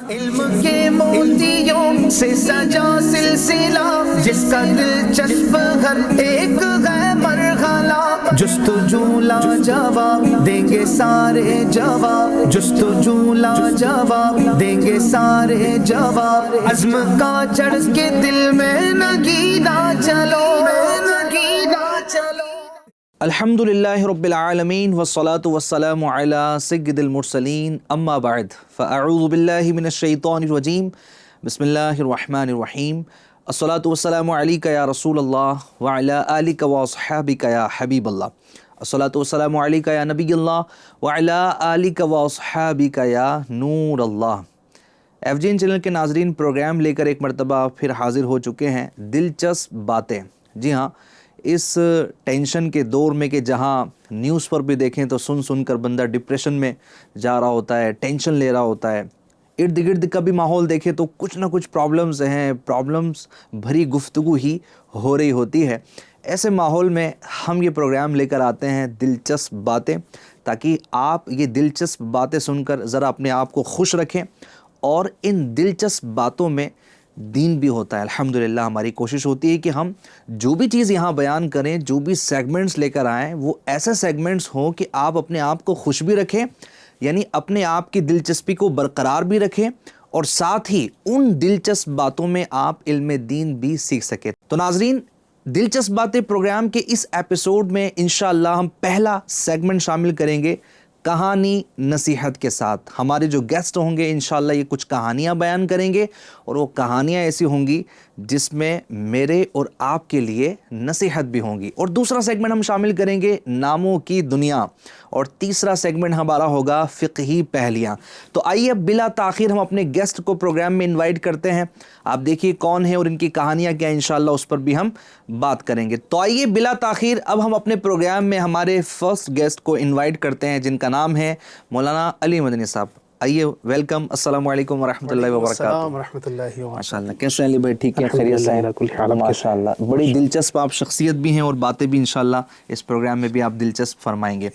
علم کے موتیوں سے سجا سلسلہ جس کا دلچسپ ہر ایک ہے مرحلہ، جستجو لاجواب دیں گے سارے جواب، جستجو لاجواب دیں گے سارے جواب، عزم کا چڑھ کے دل میں نگیدہ چلو، الحمدللہ رب العالمین والصلاة والسلام علی سید المرسلین، اما بعد فاعوذ باللہ من الشیطان الرجیم، بسم اللہ الرحمن الرحیم، الصلاة والسلام علیک یا رسول اللہ وعلی آلک واصحابک یا حبیب اللہ، الصلاة والسلام علیک یا نبی اللہ وعلی آلک واصحابک یا نور اللہ۔ ایف جی این چینل کے ناظرین، پروگرام لے کر ایک مرتبہ پھر حاضر ہو چکے ہیں، دلچسپ باتیں۔ جی ہاں، اس ٹینشن کے دور میں کہ جہاں نیوز پر بھی دیکھیں تو سن کر بندہ ڈپریشن میں جا رہا ہوتا ہے، ٹینشن لے رہا ہوتا ہے، ارد گرد کا بھی ماحول دیکھیں تو کچھ نہ کچھ پرابلمز ہیں، پرابلمز بھری گفتگو ہی ہو رہی ہوتی ہے۔ ایسے ماحول میں ہم یہ پروگرام لے کر آتے ہیں دلچسپ باتیں، تاکہ آپ یہ دلچسپ باتیں سن کر ذرا اپنے آپ کو خوش رکھیں، اور ان دلچسپ باتوں میں دین بھی ہوتا ہے۔ الحمدللہ ہماری کوشش ہوتی ہے کہ ہم جو بھی چیز یہاں بیان کریں، جو بھی سیگمنٹس لے کر آئیں، وہ ایسے سیگمنٹس ہوں کہ آپ اپنے آپ کو خوش بھی رکھیں، یعنی اپنے آپ کی دلچسپی کو برقرار بھی رکھیں، اور ساتھ ہی ان دلچسپ باتوں میں آپ علم دین بھی سیکھ سکیں۔ تو ناظرین، دلچسپ باتیں پروگرام کے اس ایپیسوڈ میں انشاءاللہ ہم پہلا سیگمنٹ شامل کریں گے، کہانی نصیحت کے ساتھ۔ ہمارے جو گیسٹ ہوں گے انشاءاللہ یہ کچھ کہانیاں بیان کریں گے، اور وہ کہانیاں ایسی ہوں گی جس میں میرے اور آپ کے لیے نصیحت بھی ہوں گی۔ اور دوسرا سیگمنٹ ہم شامل کریں گے ناموں کی دنیا، اور تیسرا سیگمنٹ ہمارا ہوگا فقہی پہلیاں۔ تو آئیے اب بلا تاخیر ہم اپنے گیسٹ کو پروگرام میں انوائٹ کرتے ہیں۔ آپ دیکھیے کون ہیں اور ان کی کہانیاں کیا ہیں، انشاءاللہ اس پر بھی ہم بات کریں گے۔ تو آئیے بلا تاخیر اب ہم اپنے پروگرام میں ہمارے فرسٹ گیسٹ کو انوائٹ کرتے ہیں، جن کا نام ہے مولانا علی مدنی صاحب۔ آئیے، ویلکم، السلام علیکم ورحمۃ اللہ وبرکاتہ۔ السلام ورحمۃ اللہ وبرکاتہ۔ ماشاءاللہ، کیسے ہیں علی بھائی؟ ٹھیک ہے، خیریت سے ہیں؟ ماشاءاللہ، بڑی دلچسپ آپ شخصیت بھی ہیں، اور باتیں بھی انشاءاللہ اس پروگرام میں بھی آپ دلچسپ فرمائیں گے۔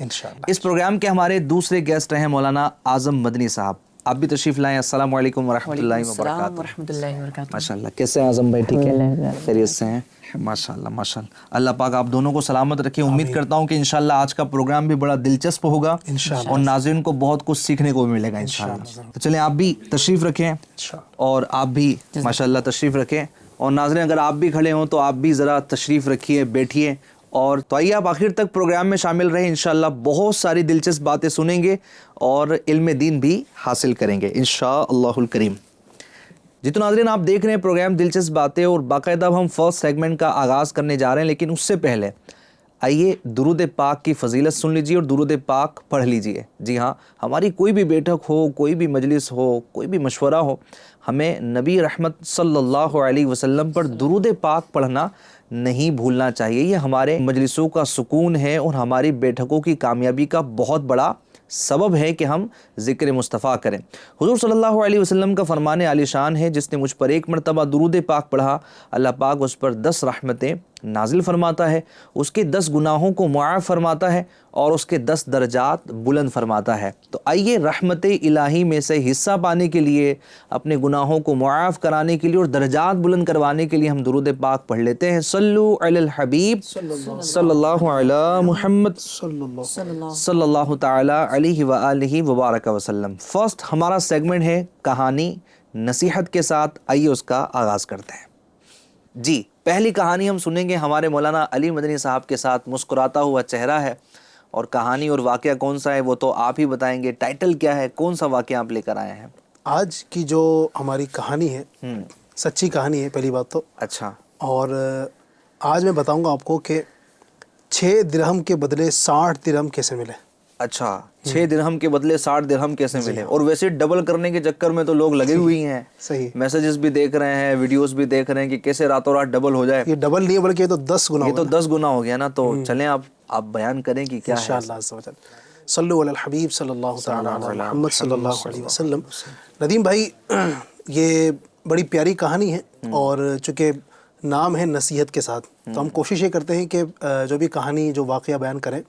اس پروگرام کے ہمارے دوسرے گیسٹ ہیں مولانا اعظم مدنی صاحب، آپ بھی تشریف لائیں۔ السلام علیکم ورحمۃ اللہ وبرکاتہ۔ ماشاءاللہ، کیسے ہیں اعظم بھائی؟ ٹھیک ہے، خیریت سے ہیں؟ ماشاءاللہ ماشاءاللہ، اللہ پاک آپ دونوں کو سلامت رکھے۔ امید کرتا ہوں کہ انشاءاللہ آج کا پروگرام بھی بڑا دلچسپ ہوگا، اور ناظرین کو بہت کچھ سیکھنے کو بھی ملے گا انشاءاللہ۔ تو چلیں آپ بھی تشریف رکھیں، اور آپ بھی ماشاءاللہ تشریف رکھیں، اور ناظرین اگر آپ بھی کھڑے ہوں تو آپ بھی ذرا تشریف رکھیے، بیٹھیے، اور تو آئیے آپ آخر تک پروگرام میں شامل رہیں۔ انشاءاللہ بہت ساری دلچسپ باتیں سنیں گے اور علم دین بھی حاصل کریں گے انشاءاللہ الکریم۔ جی تو ناظرین، آپ دیکھ رہے ہیں پروگرام دلچسپ باتیں، اور باقاعدہ ہم فرسٹ سیگمنٹ کا آغاز کرنے جا رہے ہیں، لیکن اس سے پہلے آئیے درود پاک کی فضیلت سن لیجیے اور درود پاک پڑھ لیجیے۔ جی ہاں، ہماری کوئی بھی بیٹھک ہو، کوئی بھی مجلس ہو، کوئی بھی مشورہ ہو، ہمیں نبی رحمت صلی اللہ علیہ وسلم پر درود پاک پڑھنا نہیں بھولنا چاہیے۔ یہ ہمارے مجلسوں کا سکون ہے، اور ہماری بیٹھکوں کی کامیابی کا بہت بڑا سبب ہے کہ ہم ذکر مصطفیٰ کریں۔ حضور صلی اللہ علیہ وسلم کا فرمان عالی شان ہے، جس نے مجھ پر ایک مرتبہ درود پاک پڑھا، اللہ پاک اس پر 10 رحمتیں نازل فرماتا ہے، اس کے 10 گناہوں کو معاف فرماتا ہے، اور اس کے 10 درجات بلند فرماتا ہے۔ تو آئیے رحمت الہی میں سے حصہ پانے کے لیے، اپنے گناہوں کو معاف کرانے کے لیے اور درجات بلند کروانے کے لیے ہم درود پاک پڑھ لیتے ہیں۔ صلو علی الحبیب صلی اللہ علی محمد صلی اللہ تعالی علیہ وآلہ وبارک وسلم۔ فرسٹ ہمارا سیگمنٹ ہے کہانی نصیحت کے ساتھ، آئیے اس کا آغاز کرتے ہیں۔ جی، پہلی کہانی ہم سنیں گے ہمارے مولانا علی مدنی صاحب کے ساتھ۔ مسکراتا ہوا چہرہ ہے، اور کہانی اور واقعہ کون سا ہے وہ تو آپ ہی بتائیں گے۔ ٹائٹل کیا ہے، کون سا واقعہ آپ لے کر آئے ہیں؟ آج کی جو ہماری کہانی ہے سچی کہانی ہے، پہلی بات تو۔ اچھا۔ اور آج میں بتاؤں گا آپ کو کہ 6 درہم کے بدلے 60 درہم کیسے ملے۔ اچھا، 6 درہم کے بدلے 60 درہم کیسے ملے؟ اور ویسے ڈبل کرنے کے چکر میں تو لوگ لگے ہوئی ہیں، صحیح، میسیجز بھی دیکھ رہے ہیں، ویڈیوز بھی دیکھ رہے ہیں کہ کیسے راتوں رات ڈبل ہو جائے۔ یہ ڈبل نہیں ہے بلکہ یہ تو 10 گنا، یہ تو 10 گنا ہو گیا نا۔ تو چلیں آپ بیان کریں کہ کیا ہے۔ انشاءاللہ عز و جل۔ صلو علی الحبیب صلی اللہ تعالی علی محمد صلی اللہ علیہ وسلم۔ ندیم بھائی، یہ بڑی پیاری کہانی ہے، اور چونکہ نام ہے نصیحت کے ساتھ، تو ہم کوشش یہ کرتے ہیں کہ جو بھی کہانی، جو واقعہ بیان کریں،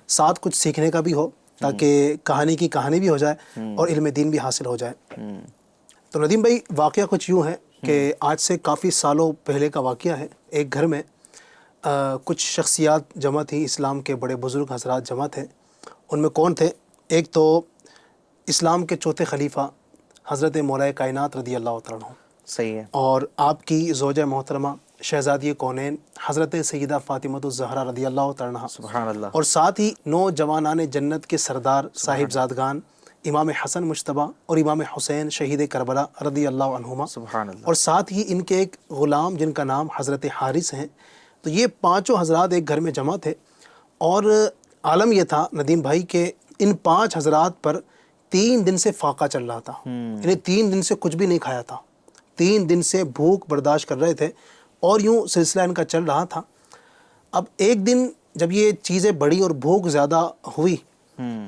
ساتھ کچھ سیکھنے کا بھی ہو، تاکہ کہانی کی کہانی بھی ہو جائے اور علم دین بھی حاصل ہو جائے۔ تو ندیم بھائی واقعہ کچھ یوں ہے کہ آج سے کافی سالوں پہلے کا واقعہ ہے. ایک گھر میں کچھ شخصیات جمع تھیں، اسلام کے بڑے بزرگ حضرات جمع تھے. ان میں کون تھے؟ ایک تو اسلام کے چوتھے خلیفہ حضرت مولا کائنات رضی اللہ تعالیٰ عنہ، صحیح ہے. اور آپ کی زوجہ محترمہ شہزادی کونین حضرت سیدہ فاطمۃ الزہرا رضی اللہ تعالیٰ عنہ، سبحان اللہ. اور ساتھ ہی نوجوانان جنت کے سردار صاحب زادگان امام حسن مجتبیٰ اور امام حسین شہید کربلا رضی اللہ عنہما، سبحان اللہ. اور ساتھ ہی ان کے ایک غلام جن کا نام حضرت حارث ہیں. تو یہ پانچوں حضرات ایک گھر میں جمع تھے، اور عالم یہ تھا ندیم بھائی کہ ان 5 حضرات پر 3 دن سے فاقہ چل رہا تھا. یعنی 3 دن سے کچھ بھی نہیں کھایا تھا، 3 دن سے بھوک برداشت کر رہے تھے، اور یوں سلسلہ ان کا چل رہا تھا. اب ایک دن جب یہ چیزیں بڑھی اور بھوک زیادہ ہوئی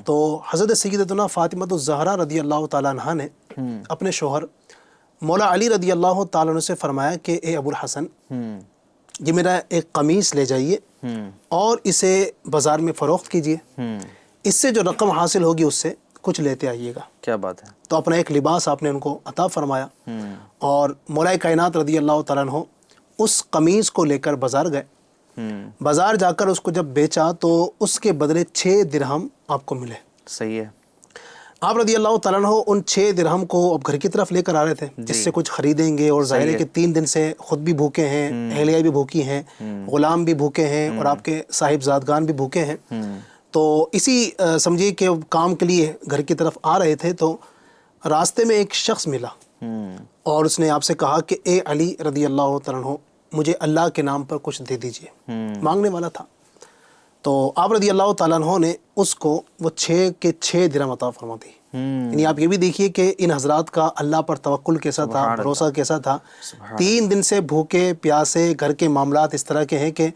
تو حضرت سیدتنا فاطمۃ الزہرا رضی اللہ تعالیٰ عنہ نے اپنے شوہر مولا علی رضی اللہ تعالیٰ عنہ سے فرمایا کہ اے ابو الحسن، یہ میرا ایک قمیص لے جائیے اور اسے بازار میں فروخت کیجیے، اس سے جو رقم حاصل ہوگی اس سے کچھ لیتے آئیے گا. کیا بات ہے. تو اپنا ایک لباس آپ نے ان کو عطا فرمایا، اور مولا کائنات رضی اللہ تعالیٰ عنہ اس قمیص کو لے کر بازار گئے. بازار جا کر اس کو جب بیچا تو اس کے بدلے 6 درہم آپ کو ملے. صحیح ہے. آپ رضی اللہ تعالیٰ عنہ ان 6 درہم کو اب گھر کی طرف لے کر آ رہے تھے، اس سے کچھ خریدیں گے، اور ظاہر ہے کہ 3 دن سے خود بھی بھوکے ہیں، اہلیہ بھی بھوکی ہیں، غلام بھی بھوکے ہیں، اور آپ کے صاحب زادگان بھی بھوکے ہیں. تو اسی سمجھیے کہ کام کے لیے گھر کی طرف آ رہے تھے تو راستے میں ایک شخص ملا، اور اس نے آپ سے کہا کہ اے علی رضی اللہ تعالیٰ عنہ، مجھے اللہ کے نام پر کچھ دے دیجئے. مانگنے والا تھا. تو آپ رضی اللہ تعالیٰ عنہ نے اس کو وہ 6 کے 6 درہم عطا فرما دی. یعنی آپ یہ بھی دیکھیے کہ ان حضرات کا اللہ پر توکل کیسا تھا، بھروسہ کیسا تھا. 3 دن سے بھوکے پیاسے، گھر کے معاملات اس طرح کے ہیں کہ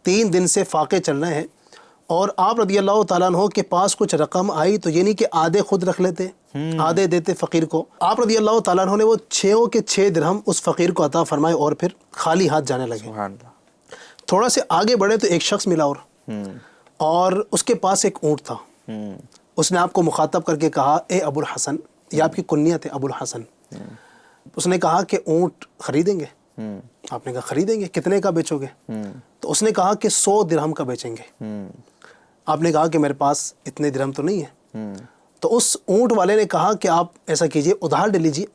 3 دن سے فاقے چل رہے ہیں، اور آپ رضی اللہ تعالیٰ عنہ کے پاس کچھ رقم آئی تو یہ نہیں کہ آدھے خود رکھ لیتے، آدھے دیتے فقیر کو. آپ رضی اللہ تعالیٰ عنہ نے وہ 6 کے 6 درہم اس فقیر کو عطا فرمائے، اور پھر خالی ہاتھ جانے لگے. تھوڑا سے آگے بڑھے تو ایک شخص ملا، اور اس کے پاس ایک اونٹ تھا. اس نے آپ کو مخاطب کر کے کہا اے ابو الحسن، یہ آپ کی کنیت ہے ابو الحسن. اس نے کہا کہ اونٹ خریدیں گے؟ آپ نے کہا خریدیں گے. کتنے کا بیچو گے؟ تو اس نے کہا کہ 100 درہم کا بیچیں گے. آپ نے کہا کہ میرے پاس اتنے درہم تو نہیں ہے. تو اس اونٹ والے نے کہا کہ آپ ایسا کیجئے، ادھار لے لیجئے،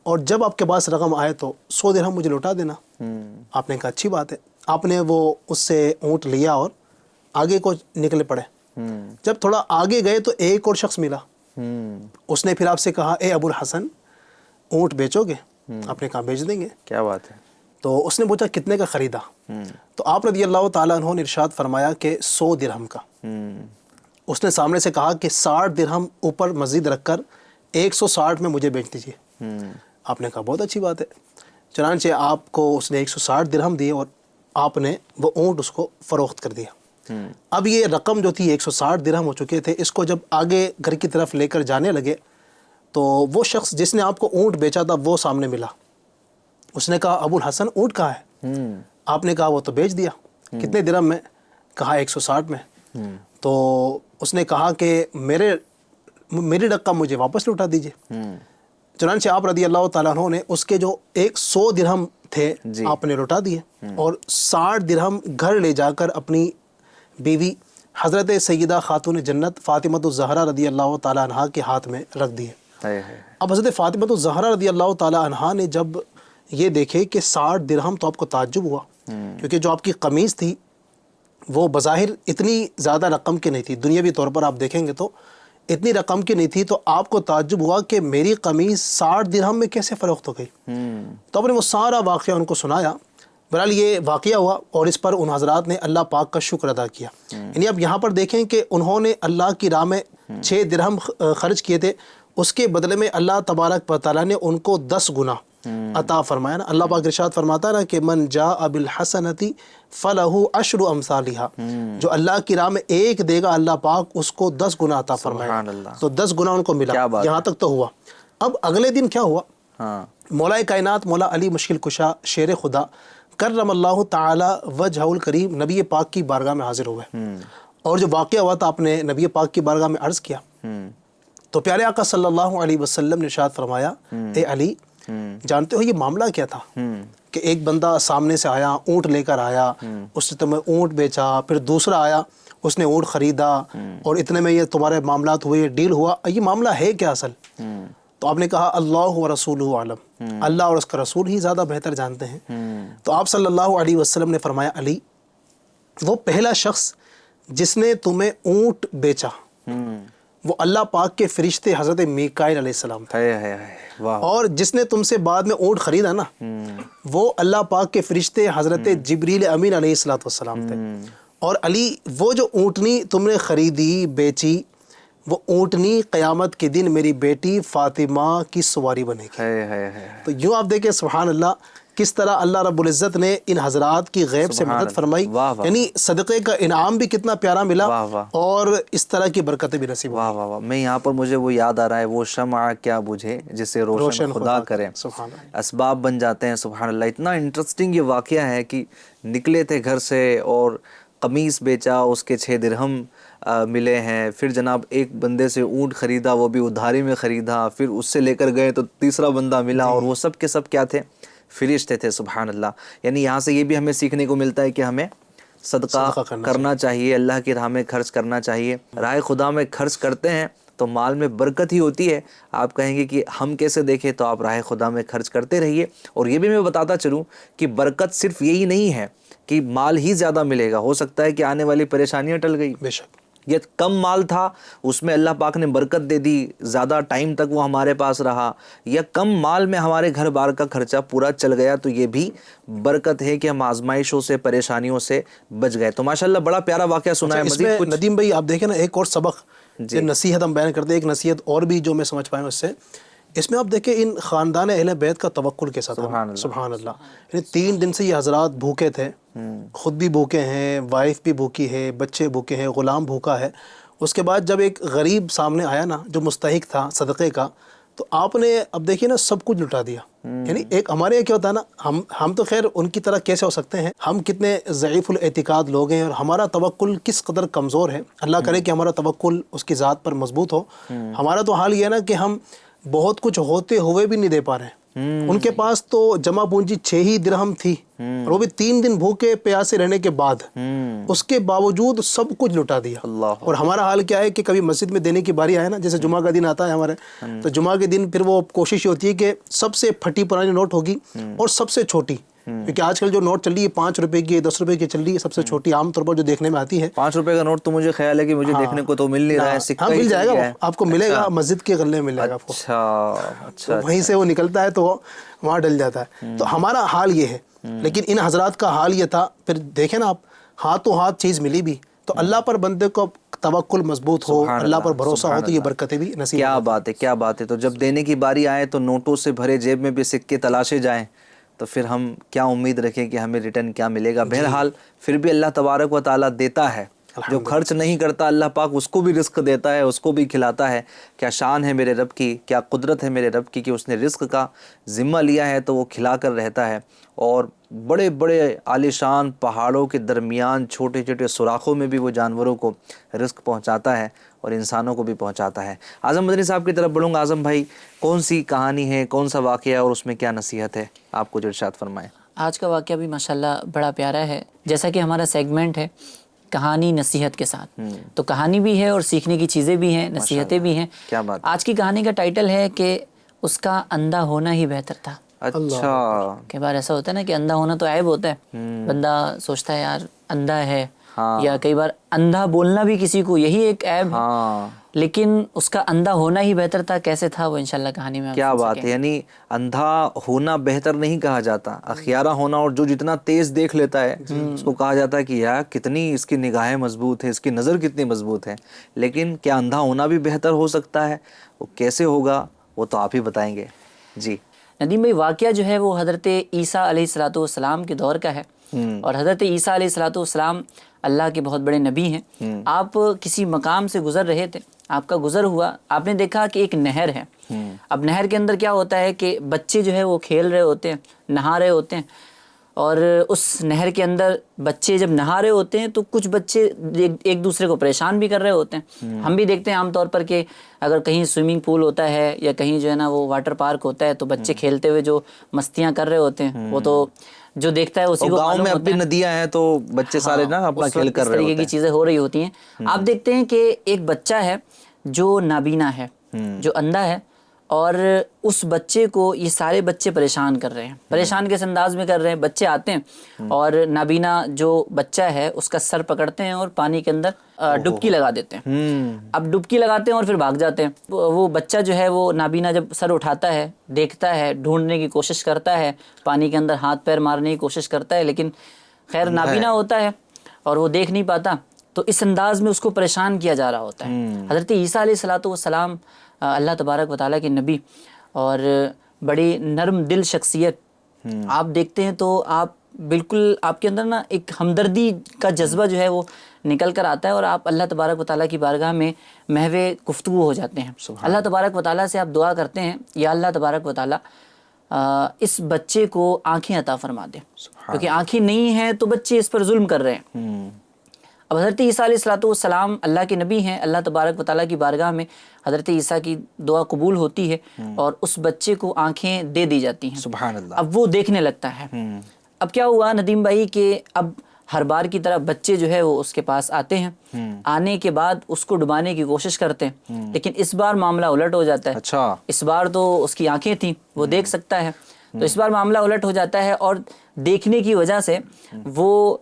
اور جب آپ کے پاس رقم آئے تو 100 درہم مجھے لوٹا دینا. آپ نے کہا اچھی بات ہے. آپ نے وہ اس سے اونٹ لیا اور آگے کو نکلے پڑے. جب تھوڑا آگے گئے تو ایک اور شخص ملا. اس نے پھر آپ سے کہا اے ابو الحسن، اونٹ بیچو گے؟ آپ نے کہا بیچ دیں گے. کیا بات ہے. تو اس نے پوچھا کتنے کا خریدا؟ تو آپ رضی اللہ تعالیٰ عنہ نے ارشاد فرمایا کہ 100 درہم کا. اس نے سامنے سے کہا کہ 60 درہم اوپر مزید رکھ کر 160 میں مجھے بیچ دیجیے. آپ نے کہا بہت اچھی بات ہے. چنانچہ آپ کو اس نے 160 درہم دیے، اور آپ نے وہ اونٹ اس کو فروخت کر دیا. اب یہ رقم جو تھی 160 درہم ہو چکے تھے. اس کو جب آگے گھر کی طرف لے کر جانے لگے تو وہ شخص جس نے آپ کو اونٹ بیچا تھا وہ سامنے ملا. اس نے کہا ابو الحسن اونٹ کہاں ہے؟ آپ نے کہا وہ تو بیچ دیا. کتنے درہم میں؟ کہا 160 میں. تو اس نے کہا کہ میری رقم مجھے واپس لوٹا دیجئے. چنانچہ آپ رضی اللہ تعالیٰ عنہ نے اس کے جو 100 درہم تھے آپ نے لوٹا دیے، اور 60 درہم گھر لے جا کر اپنی بیوی حضرت سیدہ خاتون جنت فاطمۃ الزہرا رضی اللہ تعالیٰ عنہ کے ہاتھ میں رکھ دیے. اب حضرت فاطمۃ الزہرا رضی اللہ تعالیٰ عنہ نے جب یہ دیکھے کہ 60 درہم، تو آپ کو تعجب ہوا، کیونکہ جو آپ کی قمیص تھی وہ بظاہر اتنی زیادہ رقم کی نہیں تھی. دنیاوی طور پر آپ دیکھیں گے تو اتنی رقم کی نہیں تھی. تو آپ کو تعجب ہوا کہ میری قمیص 60 درہم میں کیسے فروخت ہو گئی. تو آپ نے وہ سارا واقعہ ان کو سنایا. بہرحال یہ واقعہ ہوا، اور اس پر ان حضرات نے اللہ پاک کا شکر ادا کیا. یعنی اب یہاں پر دیکھیں کہ انہوں نے اللہ کی راہ میں 6 درہم خرچ کیے تھے، اس کے بدلے میں اللہ تبارک و تعالیٰ نے ان کو 10 گنا عطا فرمایا نا. اللہ پاک ارشاد فرماتا ہے نا کہ من جاء بالحسنۃ فلہ عشر امثالھا. جو اللہ کی راہ میں ایک دے گا اللہ پاک اس کو 10 گنا عطا فرمائے. تو 10 گنا ان کو ملا. یہاں تک تو ہوا. اب اگلے دن کیا ہوا؟ مولا کائنات مولا علی مشکل کشا شیر خدا کرم اللہ تعالی وجہ الکریم نبی پاک کی بارگاہ میں حاضر ہوئے. اور جو واقعہ ہوا تھا آپ نے نبی پاک کی بارگاہ میں عرض کیا. تو پیارے آقا صلی اللہ علیہ وسلم نے ارشاد فرمایا اے علی، جانتے ہو یہ معاملہ کیا تھا؟ کہ ایک بندہ سامنے سے آیا، اونٹ لے کر آیا، اس نے تمہیں اونٹ بیچا، پھر دوسرا آیا اس نے اونٹ خریدا، اور اتنے میں یہ تمہارے معاملات ہوئے، ڈیل ہوا. یہ معاملہ ہے کیا اصل؟ تو آپ نے کہا اللہ و رسولہ عالم، اللہ اور اس کا رسول ہی زیادہ بہتر جانتے ہیں. تو آپ صلی اللہ علیہ وسلم نے فرمایا علی، وہ پہلا شخص جس نے تمہیں اونٹ بیچا وہ اللہ پاک کے فرشتے حضرت میکائیل علیہ السلام تھے، اور جس نے تم سے بعد میں اونٹ خریدا نا وہ اللہ پاک کے فرشتے حضرت جبریل امین علیہ السلام تھے. اور علی وہ جو اونٹنی تم نے خریدی بیچی، وہ اونٹنی قیامت کے دن میری بیٹی فاطمہ کی سواری بنے گی. تو یوں آپ دیکھیں سبحان اللہ کس طرح اللہ رب العزت نے ان حضرات کی غیب سے مدد فرمائی. یعنی صدقے کا انعام بھی کتنا پیارا ملا اور اس طرح کی برکتیں بھی نصیب ہوئی. واہ. میں یہاں پر مجھے وہ یاد آ رہا ہے، وہ شمع کیا بجھے جسے روشن خدا کرے، اسباب بن جاتے ہیں. سبحان اللہ. اتنا انٹرسٹنگ یہ واقعہ ہے کہ نکلے تھے گھر سے اور قمیص بیچا، اس کے 6 درہم ملے ہیں. پھر جناب ایک بندے سے اونٹ خریدا، وہ بھی ادھاری میں خریدا. پھر اس سے لے کر گئے تو تیسرا بندہ ملا، اور وہ سب کے سب کیا تھے؟ فرشتے تھے. سبحان اللہ. یعنی یہاں سے یہ بھی ہمیں سیکھنے کو ملتا ہے کہ ہمیں صدقہ کرنا چاہیے، اللہ کی راہ میں خرچ کرنا چاہیے. راہ خدا میں خرچ کرتے ہیں تو مال میں برکت ہی ہوتی ہے. آپ کہیں گے کہ ہم کیسے دیکھیں؟ تو آپ راہ خدا میں خرچ کرتے رہیے. اور یہ بھی میں بتاتا چلوں کہ برکت صرف یہی نہیں ہے کہ مال ہی زیادہ ملے گا. ہو سکتا ہے کہ آنے والی پریشانیاں ٹل گئی، بے شک یہ کم مال تھا اس میں اللہ پاک نے برکت دے دی، زیادہ ٹائم تک وہ ہمارے پاس رہا، یا کم مال میں ہمارے گھر بار کا خرچہ پورا چل گیا، تو یہ بھی برکت ہے کہ ہم آزمائشوں سے پریشانیوں سے بچ گئے. تو ماشاءاللہ بڑا پیارا واقعہ سنا ہے. اس میں ندیم بھائی آپ دیکھیں نا ایک اور سبق، یہ نصیحت ہم بیان کرتے ہیں، ایک نصیحت اور بھی جو میں سمجھ پایا اس سے، اس میں آپ دیکھیں ان خاندان اہل بیت کا توکل کے ساتھ. سبحان اللہ. یعنی 3 دن سے یہ حضرات بھوکے تھے، خود بھی بھوکے ہیں، وائف بھی بھوکی ہے، بچے بھوکے ہیں، غلام بھوکا ہے. اس کے بعد جب ایک غریب سامنے آیا نا جو مستحق تھا صدقے کا، تو آپ نے اب دیکھیے نا سب کچھ لٹا دیا. یعنی ایک ہمارے یہاں کیا ہوتا ہے نا، ہم تو خیر ان کی طرح کیسے ہو سکتے ہیں، ہم کتنے ضعیف الاعتقاد لوگ ہیں، اور ہمارا توکل کس قدر کمزور ہے. اللہ کرے کہ ہمارا توکل اس کی ذات پر مضبوط ہو. ہمارا تو حال یہ ہے نا کہ ہم بہت کچھ ہوتے ہوئے بھی نہیں دے پا رہے ہیں. ان کے پاس تو جمع پونجی 6 ہی درہم تھی، اور وہ بھی 3 دن بھوکے پیاسے رہنے کے بعد، اس کے باوجود سب کچھ لٹا دیا. اور ہمارا حال کیا ہے کہ کبھی مسجد میں دینے کی باری آئے نا، جیسے جمعہ کا دن آتا ہے ہمارے، تو جمعہ کے دن پھر وہ کوشش ہوتی ہے کہ سب سے پھٹی پرانی نوٹ ہوگی اور سب سے چھوٹی، کیونکہ آج کل جو نوٹ چل رہی ہے 5 روپے کی 10 روپے کی چل رہی ہے، سب سے چھوٹی عام طور پر جو دیکھنے میں آتی ہے. 5 روپے کا نوٹ تو مجھے خیال ہے کہ مجھے دیکھنے کو تو مل نہیں رہا ہے. سکہ مل جائے گا، آپ کو ملے گا، مسجد کے غلے میں ملے گا آپ کو. اچھا. وہیں سے وہ نکلتا ہے تو وہاں ڈل جاتا ہے. تو ہمارا حال یہ ہے، لیکن ان حضرات کا حال یہ تھا. پھر دیکھیں نا آپ، ہاتھوں ہاتھ چیز ملی بھی، تو اللہ پر بندے کو توکل مضبوط ہو، اللہ پر بھروسہ ہو، تو یہ برکتیں بھی نصیب. کیا بات ہے، کیا بات ہے. تو جب دینے کی باری آئے تو نوٹوں سے بھرے جیب میں بھی سکے تلاشے جائیں تو پھر ہم کیا امید رکھیں کہ ہمیں ریٹرن کیا ملے گا. بہرحال پھر بھی اللہ تبارک و تعالیٰ دیتا ہے. جو خرچ نہیں کرتا اللہ پاک اس کو بھی رزق دیتا ہے، اس کو بھی کھلاتا ہے. کیا شان ہے میرے رب کی، کیا قدرت ہے میرے رب کی کہ اس نے رزق کا ذمہ لیا ہے تو وہ کھلا کر رہتا ہے. اور بڑے بڑے عالیشان پہاڑوں کے درمیان چھوٹے چھوٹے سوراخوں میں بھی وہ جانوروں کو رزق پہنچاتا ہے اور انسانوں کو بھی پہنچاتا ہے. اعظم مدنی صاحب کی طرف بڑھوں گا. اعظم بھائی، کون سی کہانی ہے، کون سا واقعہ ہے اور اس میں کیا نصیحت ہے، آپ کو جو ارشاد فرمائیں. آج کا واقعہ بھی ماشاءاللہ بڑا پیارا ہے. جیسا کہ ہمارا سیگمنٹ ہے کہانی نصیحت کے ساتھ، تو کہانی بھی ہے اور سیکھنے کی چیزیں بھی ہیں، نصیحتیں بھی ہیں. کیا بات. آج کی کہانی کا ٹائٹل ہے کہ اس کا اندھا ہونا ہی بہتر تھا. اچھا. کئی بار ایسا ہوتا ہے نا کہ اندھا ہونا تو عیب ہوتا ہے، بندہ سوچتا ہے یار اندھا ہے، یا کئی بار اندھا بولنا بھی کسی کو یہی ایک عیب ہے، لیکن اس کا اندھا ہونا ہی بہتر تھا. کیسے تھا وہ انشاءاللہ کہانی میں. کیا بات ہے. یعنی اندھا ہونا بہتر نہیں کہا جاتا، اخیارہ ہونا، اور جو جتنا تیز دیکھ لیتا ہے اس کو کہا جاتا ہے کہ یار کتنی اس کی نگاہیں مضبوط ہیں، اس کی نظر کتنی مضبوط ہے. لیکن کیا اندھا ہونا بھی بہتر ہو سکتا ہے؟ وہ کیسے ہوگا وہ تو آپ ہی بتائیں گے. جی ندیم بھائی، واقعہ جو ہے وہ حضرت عیسیٰ علیہ السلام کے دور کا ہے، اور حضرت عیسیٰ علیہ السلام اللہ کے بہت بڑے نبی ہیں. آپ کسی مقام سے گزر رہے تھے، آپ کا گزر ہوا، آپ نے دیکھا کہ ایک نہر ہے. اب نہر کے اندر کیا ہوتا ہے کہ بچے جو ہے وہ کھیل رہے ہوتے ہیں، نہا رہے ہوتے ہیں. اور اس نہر کے اندر بچے جب نہا رہے ہوتے ہیں تو کچھ بچے ایک دوسرے کو پریشان بھی کر رہے ہوتے ہیں. ہم بھی دیکھتے ہیں عام طور پر کہ اگر کہیں سوئمنگ پول ہوتا ہے یا کہیں جو ہے نا وہ واٹر پارک ہوتا ہے تو بچے کھیلتے ہوئے جو مستیاں کر رہے ہوتے ہیں وہ تو جو دیکھتا ہے اسی کو گاؤں میں اب بھی ندیاں ہیں تو بچے سارے نا اپنا کھیل کر رہے ہوتے ہیں. اس طریقے کی چیزیں ہو رہی ہوتی ہیں. آپ دیکھتے ہیں کہ ایک بچہ ہے جو نابینا ہے, جو اندھا ہے, اور اس بچے کو یہ سارے بچے پریشان کر رہے ہیں, پریشان کس انداز میں کر رہے ہیں. بچے آتے ہیں اور نابینا جو بچہ ہے اس کا سر پکڑتے ہیں اور پانی کے اندر ڈبکی لگا دیتے ہیں. اب ڈبکی لگاتے ہیں اور پھر بھاگ جاتے ہیں. وہ بچہ جو ہے وہ نابینا جب سر اٹھاتا ہے, دیکھتا ہے, ڈھونڈنے کی کوشش کرتا ہے, پانی کے اندر ہاتھ پیر مارنے کی کوشش کرتا ہے, لیکن خیر نابینا ہوتا ہے اور وہ دیکھ نہیں پاتا. تو اس انداز میں اس کو پریشان کیا جا رہا ہوتا ہے. حضرت عیسیٰ علیہ السلام اللہ تبارک و تعالیٰ کے نبی اور بڑی نرم دل شخصیت, آپ دیکھتے ہیں تو آپ بالکل آپ کے اندر نا ایک ہمدردی کا جذبہ جو ہے وہ نکل کر آتا ہے اور آپ اللہ تبارک و تعالیٰ کی بارگاہ میں محو گفتگو ہو جاتے ہیں. اللہ تبارک و تعالیٰ سے آپ دعا کرتے ہیں, یا اللہ تبارک و تعالیٰ اس بچے کو آنکھیں عطا فرما دے, کیونکہ آنکھیں نہیں ہیں تو بچے اس پر ظلم کر رہے ہیں. اب حضرت عیسیٰ علیہ السلام اللہ کے نبی ہیں, اللہ تبارک و تعالیٰ کی بارگاہ میں حضرت عیسیٰ کی دعا قبول ہوتی ہے اور اس بچے کو آنکھیں دے دی جاتی ہیں. سبحان اللہ. اب وہ دیکھنے لگتا ہے. اب کیا ہوا ندیم بھائی کہ اب ہر بار کی طرح بچے جو ہے وہ اس کے پاس آتے ہیں, آنے کے بعد اس کو ڈبانے کی کوشش کرتے ہیں, لیکن اس بار معاملہ الٹ ہو جاتا ہے. اچھا, اس بار تو اس کی آنکھیں تھیں, وہ دیکھ سکتا ہے, تو اس بار معاملہ الٹ ہو جاتا ہے اور دیکھنے کی وجہ سے وہ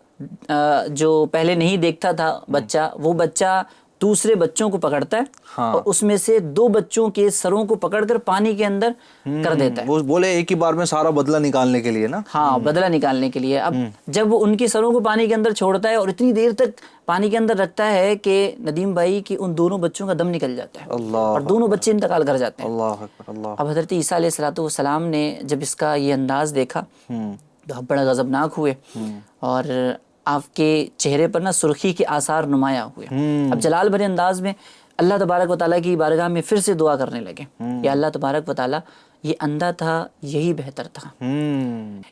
جو پہلے نہیں دیکھتا تھا بچہ, وہ بچہ دوسرے بچوں کو پکڑتا ہے اور اس میں سے 2 بچوں کے سروں کو پکڑ کر پانی کے اندر کر دیتا ہے. وہ بولے ایک ہی بار میں سارا بدلہ نکالنے کے لیے نا. ہاں, بدلہ نکالنے کے لیے. اب جب وہ ان کے سروں کو پانی کے اندر چھوڑتا ہے اور اتنی دیر تک پانی کے اندر رکھتا ہے کہ ندیم بھائی کہ ان دونوں بچوں کا دم نکل جاتا ہے اور دونوں بچے انتقال کر جاتے ہیں. اللہ اکبر, اللہ. اب حضرت عیسیٰ علیہ السلام نے جب اس کا یہ انداز دیکھا تو آپ بڑا غضبناک ہوئے اور آپ کے چہرے پر نا سرخی کے آثار نمایاں ہوئے. اب جلال بھرے انداز میں اللہ تبارک و تعالیٰ کی بارگاہ میں پھر سے دعا کرنے لگے, یا اللہ تبارک و تعالیٰ یہ اندھا تھا یہی بہتر تھا,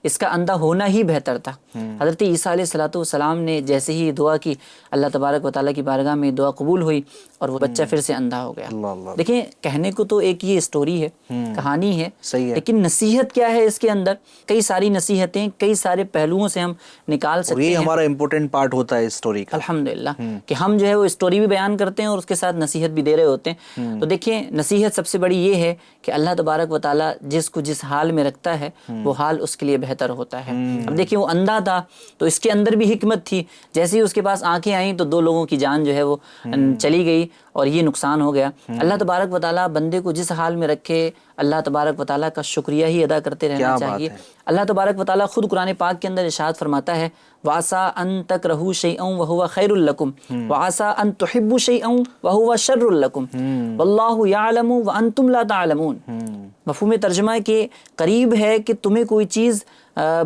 اس کا اندھا ہونا ہی بہتر تھا. حضرت عیسیٰ علیہ السلام نے جیسے ہی دعا کی, اللہ تبارک و تعالیٰ کی بارگاہ میں دعا قبول ہوئی اور وہ بچہ پھر سے اندھا ہو گیا. دیکھیں, کہنے کو تو ایک یہ اسٹوری ہے, کہانی ہے, لیکن نصیحت کیا ہے اس کے اندر؟ کئی ساری نصیحتیں کئی سارے پہلوؤں سے ہم نکال سکتے ہیں. یہ ہمارا امپورٹنٹ پارٹ ہوتا ہے اسٹوری کا, الحمدللہ, کہ ہم جو ہے وہ اسٹوری بھی بیان کرتے ہیں اور اس کے ساتھ نصیحت بھی دے رہے ہوتے ہیں. تو دیکھیں, نصیحت سب سے بڑی یہ ہے کہ اللہ تبارک و تعالیٰ جس کو جس حال میں رکھتا ہے وہ حال اس کے لیے بہتر ہوتا ہے. اب دیکھیں, وہ اندھا تھا تو اس کے اندر بھی حکمت تھی. جیسے ہی اس کے پاس آنکھیں آئیں تو 2 لوگوں کی جان جو ہے وہ چلی گئی اور یہ نقصان ہو گیا. اللہ تبارک و تعالیٰ بندے کو جس حال میں رکھے, اللہ تبارک و تعالیٰ کا شکریہ ہی ادا کرتے رہنا چاہیے. اللہ تبارک و تعالیٰ خود قرآن پاک کے اندر ارشاد فرماتا ہے, وَعَسَىٰ أَن تَكْرَهُوا شَيْئًا وَهُوَ خَيْرٌ لَكُمْ وَعَسَىٰ أَن تُحِبُّوا شَيْئًا وَهُوَ شَرٌّ لَكُمْ وَاللَّهُ يَعْلَمُ وَأَنْتُمْ لَا تَعْلَمُونَ. مفہوم ترجمہ ہے کہ قریب ہے کہ تمہیں کوئی چیز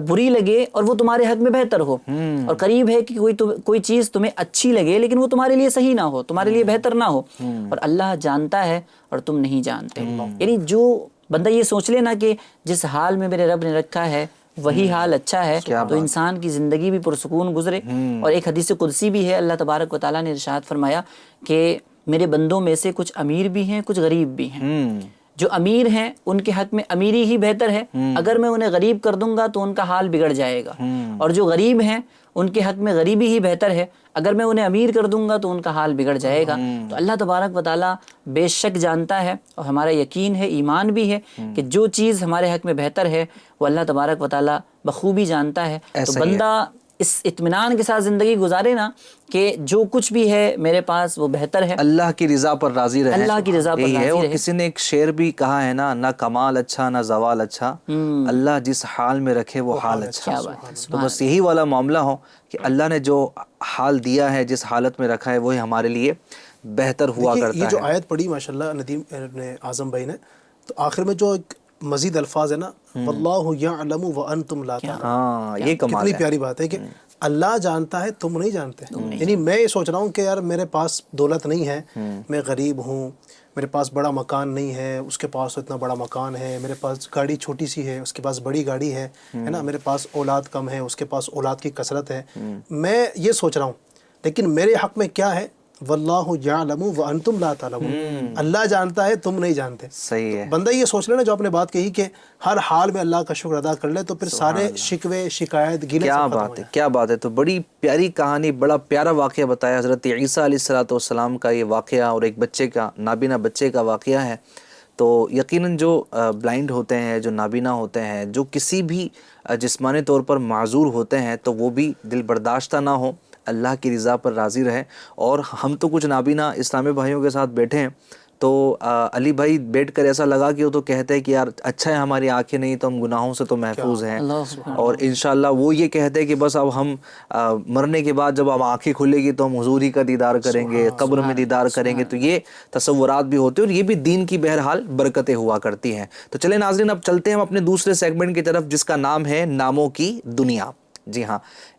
بری لگے اور وہ تمہارے حق میں بہتر ہو, اور قریب ہے کہ کوئی چیز تمہیں اچھی لگے لیکن وہ تمہارے لیے صحیح نہ ہو, تمہارے لیے بہتر نہ ہو, اور اللہ جانتا ہے اور تم نہیں جانتے. یعنی جو بندہ یہ سوچ لینا کہ جس حال میں میرے رب نے رکھا ہے وہی حال اچھا ہے, تو انسان کی زندگی بھی پرسکون گزرے. اور ایک حدیث قدسی بھی ہے, اللہ تبارک و تعالیٰ نے ارشاد فرمایا کہ میرے بندوں میں سے کچھ امیر بھی ہیں کچھ غریب بھی ہیں. جو امیر ہیں ان کے حق میں امیری ہی بہتر ہے, اگر میں انہیں غریب کر دوں گا تو ان کا حال بگڑ جائے گا. اور جو غریب ہیں ان کے حق میں غریبی ہی بہتر ہے, اگر میں انہیں امیر کر دوں گا تو ان کا حال بگڑ جائے گا. تو اللہ تبارک و تعالیٰ بے شک جانتا ہے, اور ہمارا یقین ہے, ایمان بھی ہے کہ جو چیز ہمارے حق میں بہتر ہے وہ اللہ تبارک و تعالیٰ بخوبی جانتا ہے. تو بندہ اس اطمینان کے ساتھ زندگی گزارے نا کہ جو کچھ بھی ہے میرے پاس وہ بہتر ہے, اللہ کی رضا پر راضی رہے. اللہ کی رضا پر راضی رہے. اور کسی نے ایک شعر بھی کہا ہے نا, نہ کمال اچھا نہ زوال اچھا, اللہ جس حال میں رکھے وہ حال اچھا. تو بس یہی والا معاملہ ہو کہ اللہ نے جو حال دیا ہے, جس حالت میں رکھا ہے, وہی ہمارے لیے بہتر ہوا کرتا ہے. یہ جو آیت پڑھی ماشاءاللہ ندیم نے اعظم بھائی نے, تو آخر میں جو ایک مزید الفاظ ہے نا, واللہ یعلم وانتم لا تعلمون, ہاں, یہ کمال کتنی ہے. پیاری بات ہے کہ اللہ جانتا ہے تم نہیں جانتے. یعنی میں یہ سوچ رہا ہوں کہ یار میرے پاس دولت نہیں ہے, میں غریب ہوں, میرے پاس بڑا مکان نہیں ہے، اس کے پاس تو اتنا بڑا مکان ہے، میرے پاس گاڑی چھوٹی سی ہے، اس کے پاس بڑی گاڑی ہے نا، میرے پاس اولاد کم ہے، اس کے پاس اولاد کی کثرت ہے. میں یہ سوچ رہا ہوں، لیکن میرے حق میں کیا ہے؟ واللہ یعلم وانتم لا تعلمون، اللہ جانتا ہے تم نہیں جانتے. صحیح ہے. بندہ یہ سوچ لے نا، جو آپ نے بات کہی کہ ہر حال میں اللہ کا شکر ادا کر لے، تو پھر سارے شکوے شکایت گیلے کیا سب ختم ہو بات ہے، جائیں. کیا بات ہے. تو بڑی پیاری کہانی، بڑا پیارا واقعہ بتایا حضرت عیسیٰ علیہ السلام کا. یہ واقعہ اور ایک بچے کا، نابینا بچے کا واقعہ ہے. تو یقیناً جو بلائنڈ ہوتے ہیں، جو نابینا ہوتے ہیں، جو کسی بھی جسمانی طور پر معذور ہوتے ہیں، تو وہ بھی دل برداشتہ نہ ہو، اللہ کی رضا پر راضی رہے. اور ہم تو کچھ نابینا اسلامی بھائیوں کے ساتھ بیٹھے ہیں، تو علی بھائی بیٹھ کر ایسا لگا کہ وہ تو کہتے ہیں کہ یار اچھا ہے ہماری آنکھیں نہیں تو ہم گناہوں سے تو محفوظ ہیں. اور انشاءاللہ وہ یہ کہتے ہیں کہ بس اب ہم مرنے کے بعد جب اب آنکھیں کھلے گی تو ہم حضور ہی کا دیدار کریں گے، قبر میں دیدار کریں گے. تو یہ تصورات بھی ہوتے ہیں، اور یہ بھی دین کی بہرحال برکتیں ہوا کرتی ہیں. تو چلیں ناظرین، اب چلتے ہیں ہم اپنے دوسرے سیگمنٹ کی طرف، جس کا نام ہے ناموں کی دنیا. جی ہاں،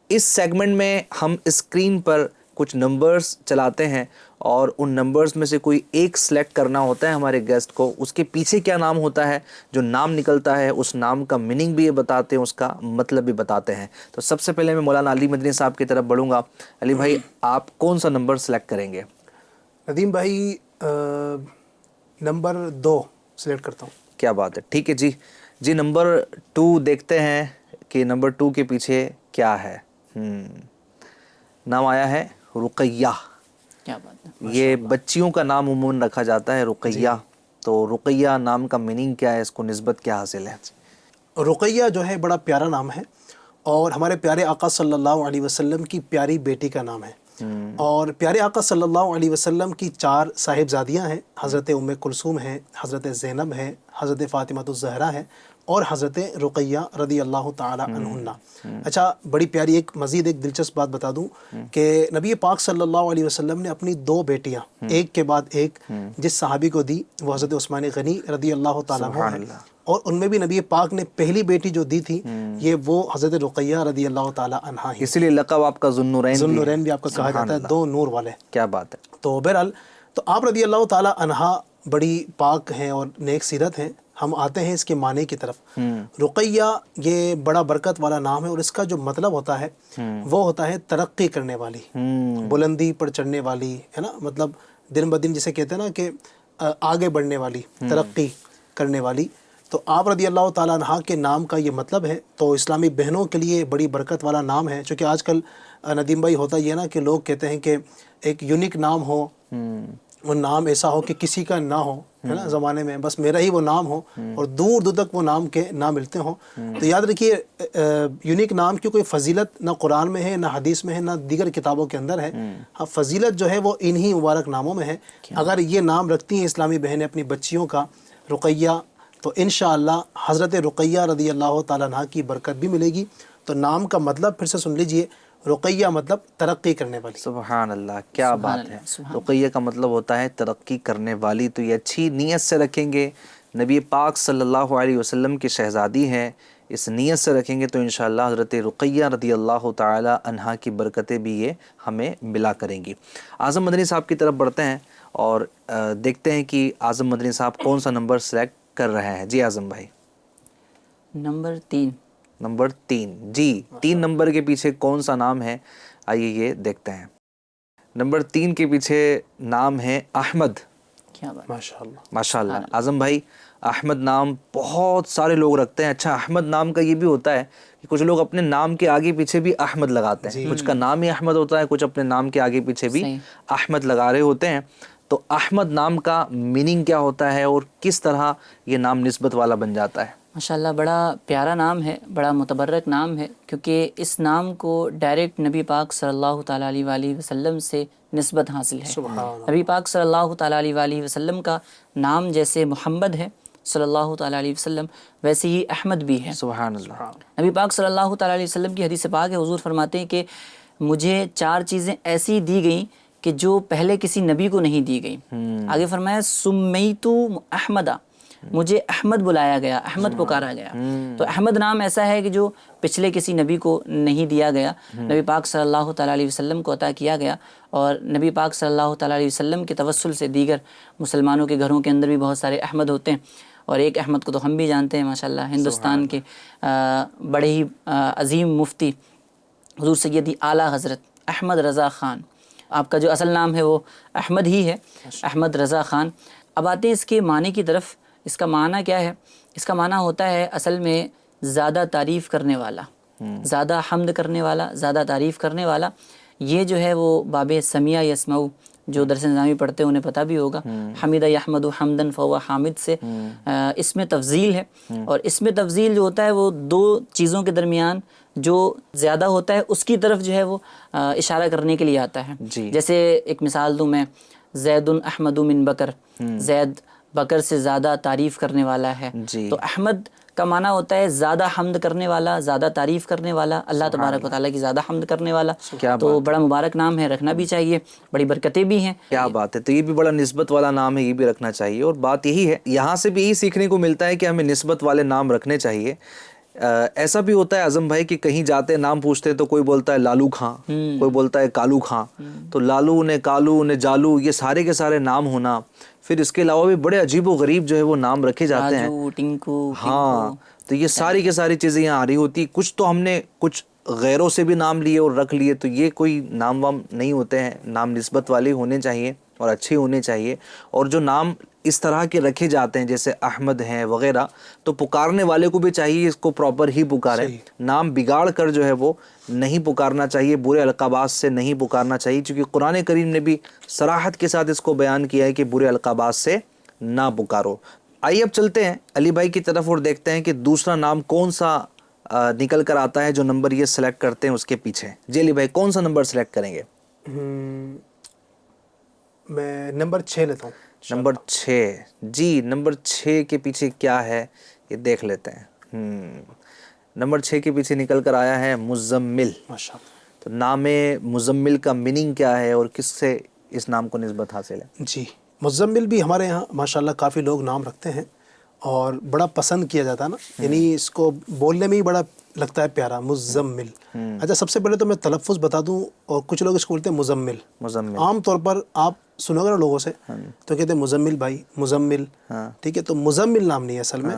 اس سیگمنٹ میں ہم اسکرین پر کچھ نمبرز چلاتے ہیں، اور ان نمبرز میں سے کوئی ایک سلیکٹ کرنا ہوتا ہے ہمارے گیسٹ کو. اس کے پیچھے کیا نام ہوتا ہے، جو نام نکلتا ہے اس نام کا میننگ بھی یہ بتاتے ہیں، اس کا مطلب بھی بتاتے ہیں. تو سب سے پہلے میں مولانا علی مدنی صاحب کی طرف بڑھوں گا. علی بھائی، آپ کون سا نمبر سلیکٹ کریں گے؟ ندیم بھائی، نمبر 2 سلیکٹ کرتا ہوں. کیا بات ہے، ٹھیک ہے جی. جی نمبر 2 دیکھتے ہیں کہ نمبر 2 کے پیچھے کیا ہے. نام آیا ہے رقیہ. کیا بات ہے. یہ بچیوں کا نام عموماً رکھا جاتا ہے رقیہ. تو رقیہ نام کا میننگ کیا ہے، اس کو نسبت کیا حاصل ہے؟ رقیہ جو ہے بڑا پیارا نام ہے، اور ہمارے پیارے آقا صلی اللہ علیہ وسلم کی پیاری بیٹی کا نام ہے. اور پیارے آقا صلی اللہ علیہ وسلم کی 4 صاحبزادیاں ہیں. حضرت ام کلثوم ہیں، حضرت زینب ہے، حضرت فاطمہ الزہرا ہے، اور حضرت رقیہ رضی اللہ تعالی عنہن. اچھا، بڑی پیاری مزید ایک دلچسپ بات بتا دوں کہ نبی پاک صلی اللہ علیہ وسلم نے اپنی 2 بیٹیاں ایک کے بعد ایک جس صحابی کو دی، وہ حضرت عثمان غنی رضی اللہ تعالیٰ عنہ ہے. اور ان میں بھی نبی پاک نے پہلی بیٹی جو دی تھی یہ وہ حضرت رقیہ رضی اللہ تعالیٰ عنہا ہی. اسی لیے لقب آپ کا ذوالنورین بھی آپ کا کہا جاتا ہے، 2 نور والے. کیا بات ہے. تو بہرحال تو آپ رضی اللہ تعالیٰ عنہا بڑی پاک ہیں اور نیک سیرت ہیں. ہم آتے ہیں اس کے معنی کی طرف. رقیہ یہ بڑا برکت والا نام ہے، اور اس کا جو مطلب ہوتا ہے وہ ہوتا ہے ترقی کرنے والی، بلندی پر چڑھنے والی، ہے نا. مطلب دن بدن جسے کہتے ہیں نا کہ آگے بڑھنے والی، ترقی کرنے والی. تو آپ رضی اللہ تعالیٰ عنہ کے نام کا یہ مطلب ہے. تو اسلامی بہنوں کے لیے بڑی برکت والا نام ہے، چونکہ آج کل ندیم بھائی ہوتا یہ ہے نا کہ لوگ کہتے ہیں کہ ایک یونیک نام ہو، وہ نام ایسا ہو کہ کسی کا نہ ہو، ہے نا. زمانے میں بس میرا ہی وہ نام ہو، اور دور دور تک وہ نام کے نہ ملتے ہوں. تو یاد رکھیے، یونیک نام کی کوئی فضیلت نہ قرآن میں ہے، نہ حدیث میں ہے، نہ دیگر کتابوں کے اندر ہے. ہاں، فضیلت جو ہے وہ انہی مبارک ناموں میں ہے. اگر یہ نام رکھتی ہیں اسلامی بہنیں اپنی بچیوں کا رقیہ، تو انشاءاللہ حضرت رقیہ رضی اللہ تعالیٰ عنہ کی برکت بھی ملے گی. تو نام کا مطلب پھر سے سن لیجئے، رقیہ مطلب ترقی کرنے والی. سبحان اللہ، کیا بات ہے. رقیہ کا مطلب ہوتا ہے ترقی کرنے والی. تو یہ اچھی نیت سے رکھیں گے، نبی پاک صلی اللہ علیہ وسلم کی شہزادی ہیں، اس نیت سے رکھیں گے تو انشاءاللہ حضرت رقیہ رضی اللہ تعالی عنہا کی برکتیں بھی یہ ہمیں ملا کریں گی. اعظم مدنی صاحب کی طرف بڑھتے ہیں اور دیکھتے ہیں کہ اعظم مدنی صاحب کون سا نمبر سلیکٹ کر رہے ہیں. جی اعظم بھائی. نمبر 3. نمبر 3. جی 3 نمبر کے پیچھے کون سا نام ہے، آئیے یہ دیکھتے ہیں. نمبر 3 کے پیچھے نام ہے احمد. کیا بات. ماشاءاللہ. اعظم بھائی، احمد نام بہت سارے لوگ رکھتے ہیں. اچھا، احمد نام کا یہ بھی ہوتا ہے کہ کچھ لوگ اپنے نام کے آگے پیچھے بھی احمد لگاتے ہیں. کچھ کا نام ہی احمد ہوتا ہے، کچھ اپنے نام کے آگے پیچھے بھی احمد لگا رہے ہوتے ہیں. تو احمد نام کا میننگ کیا ہوتا ہے اور کس طرح یہ نام نسبت والا بن جاتا ہے؟ ماشاءاللہ بڑا پیارا نام ہے، بڑا متبرک نام ہے، کیونکہ اس نام کو ڈائریکٹ نبی پاک صلی اللہ تعالیٰ علیہ وآلہ وسلم سے نسبت حاصل ہے. نبی پاک صلی اللہ تعالیٰ علیہ وآلہ وسلم کا نام جیسے محمد ہے صلی اللہ تعالیٰ علیہ وسلم، ویسے ہی احمد بھی ہے. سبحان اللہ. نبی پاک صلی اللہ تعالیٰ علیہ وسلم کی حدیث پاک ہے، حضور فرماتے ہیں کہ مجھے 4 چیزیں ایسی دی گئیں کہ جو پہلے کسی نبی کو نہیں دی گئیں. آگے فرمایا سمیتو احمدہ، مجھے احمد بلایا گیا، احمد پکارا گیا. تو احمد نام ایسا ہے کہ جو پچھلے کسی نبی کو نہیں دیا گیا، نبی پاک صلی اللہ تعالیٰ علیہ وسلم کو عطا کیا گیا. اور نبی پاک صلی اللہ تعالیٰ علیہ وسلم کے توسل سے دیگر مسلمانوں کے گھروں کے اندر بھی بہت سارے احمد ہوتے ہیں. اور ایک احمد کو تو ہم بھی جانتے ہیں ماشاءاللہ، ہندوستان کے بڑے ہی عظیم مفتی حضور سیدی اعلیٰ حضرت احمد رضا خان. آپ کا جو اصل نام ہے وہ احمد ہی ہے، احمد رضا خان. اب آتے ہیں اس کے معنی کی طرف. اس کا معنی کیا ہے؟ اس کا معنی ہوتا ہے اصل میں زیادہ تعریف کرنے والا، زیادہ حمد کرنے والا، زیادہ تعریف کرنے والا. یہ جو ہے وہ باب سمیع یسمعو جو درس نظامی پڑھتے ہیں انہیں پتہ بھی ہوگا. حمد یحمد حمدن فهو حامد سے اس میں تفضیل ہے. اور اس میں تفضیل جو ہوتا ہے وہ دو چیزوں کے درمیان جو زیادہ ہوتا ہے اس کی طرف جو ہے وہ اشارہ کرنے کے لیے آتا ہے. جیسے ایک مثال دوں میں، زید احمد من بکر، زید بکر سے زیادہ تعریف کرنے والا ہے. تو احمد کا معنی ہوتا ہے زیادہ حمد کرنے والا، زیادہ تعریف کرنے والا، اللہ تبارک و تعالیٰ کی زیادہ حمد کرنے والا. تو بڑا مبارک نام ہے، رکھنا بھی چاہیے، بڑی برکتیں بھی ہیں. کیا بات ہے. تو یہ بھی بڑا نسبت والا نام ہے، یہ بھی رکھنا چاہیے. اور بات یہی ہے، یہاں سے بھی یہی سیکھنے کو ملتا ہے کہ ہمیں نسبت والے نام رکھنے چاہیے. ایسا بھی ہوتا ہے اعظم بھائی کہ کہیں جاتے نام پوچھتے تو کوئی بولتا ہے لالو خاں، کوئی بولتا ہے کالو خاں. تو لالو نے، کالو نے، جالو، یہ سارے کے سارے نام ہونا. پھر اس کے علاوہ بھی بڑے عجیب و غریب جو ہے وہ نام رکھے جاتے ہیں. راجو، ٹنکو، ہاں، تو یہ ساری کی ساری چیزیں یہاں آ رہی ہوتی. کچھ تو ہم نے کچھ غیروں سے بھی نام لیے اور رکھ لیے. تو یہ کوئی نام وام نہیں ہوتے ہیں، نام نسبت والے ہونے چاہیے اور اچھے ہونے چاہیے. اور جو نام اس طرح کے رکھے جاتے ہیں جیسے احمد ہیں وغیرہ، تو پکارنے والے کو بھی چاہیے اس کو پراپر ہی پکارے. نام بگاڑ کر جو ہے وہ نہیں پکارنا چاہیے، برے القابات سے نہیں پکارنا چاہیے، کیونکہ قرآن کریم نے بھی صراحت کے ساتھ اس کو بیان کیا ہے کہ برے القابات سے نہ پکارو. آئیے اب چلتے ہیں علی بھائی کی طرف اور دیکھتے ہیں کہ دوسرا نام کون سا نکل کر آتا ہے جو نمبر یہ سلیکٹ کرتے ہیں اس کے پیچھے. جی علی بھائی کون سا نمبر سلیکٹ کریں گے؟ میں نمبر 6 لیتا ہوں. نمبر 6. جی نمبر 6 کے پیچھے کیا ہے یہ دیکھ لیتے ہیں. نمبر 6 کے پیچھے نکل کر آیا ہے مزمل. تو نام مزمل کا میننگ کیا ہے اور کس سے اس نام کو نسبت حاصل ہے؟ جی مزمل بھی ہمارے یہاں ماشاءاللہ کافی لوگ نام رکھتے ہیں اور بڑا پسند کیا جاتا ہے نا، یعنی اس کو بولنے میں ہی بڑا لگتا ہے پیارا، مزمل. اچھا سب سے پہلے تو میں تلفظ بتا دوں، اور کچھ لوگ اس کو بولتے ہیں مزمل. عام طور پر آپ سنو گے نا لوگوں سے تو کہتے ہیں مزمل بھائی، مزمل. ٹھیک ہے، تو مزمل نام نہیں ہے اصل میں،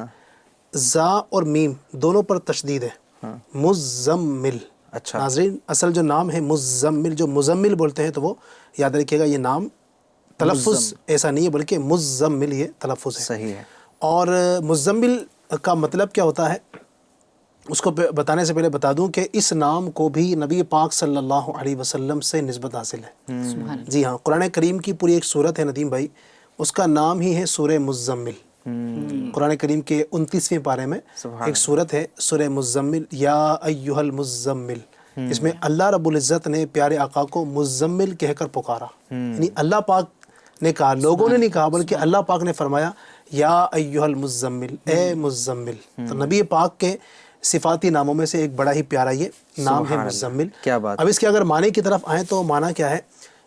زا اور میم دونوں پر تشدید ہے، مزمل. اچھا ناظرین اصل جو نام ہے مزمل، جو مزمل بولتے ہیں تو وہ یاد رکھیے گا، یہ نام تلفظ ایسا نہیں ہے بلکہ مزمل یہ تلفظ ہے. صحیح ہے. اور مزمل کا مطلب کیا ہوتا ہے اس کو بتانے سے پہلے بتا دوں کہ اس نام کو بھی نبی پاک صلی اللہ علیہ وسلم سے نسبت حاصل ہے. جی ہاں، قرآن کریم کی پوری ایک سورت ہے ندیم بھائی، اس کا نام ہی ہے سورہ مزمل. قرآن کریم کے 29ویں پارے میں ایک سورت ہے سورہ مزمل، یا ایھا المزمل. اس میں اللہ رب العزت نے پیارے آقا کو مزمل کہہ کر پکارا. یعنی اللہ پاک نے کہا، لوگوں نے نہیں کہا بلکہ اللہ پاک نے فرمایا یا ایھا المزمل، اے مزمل. تو نبی پاک کے صفاتی ناموں میں سے ایک بڑا ہی پیارا یہ نام ہے مزمل. کیا بات. اب اس کے اگر معنی کی طرف آئیں تو معنی کیا ہے؟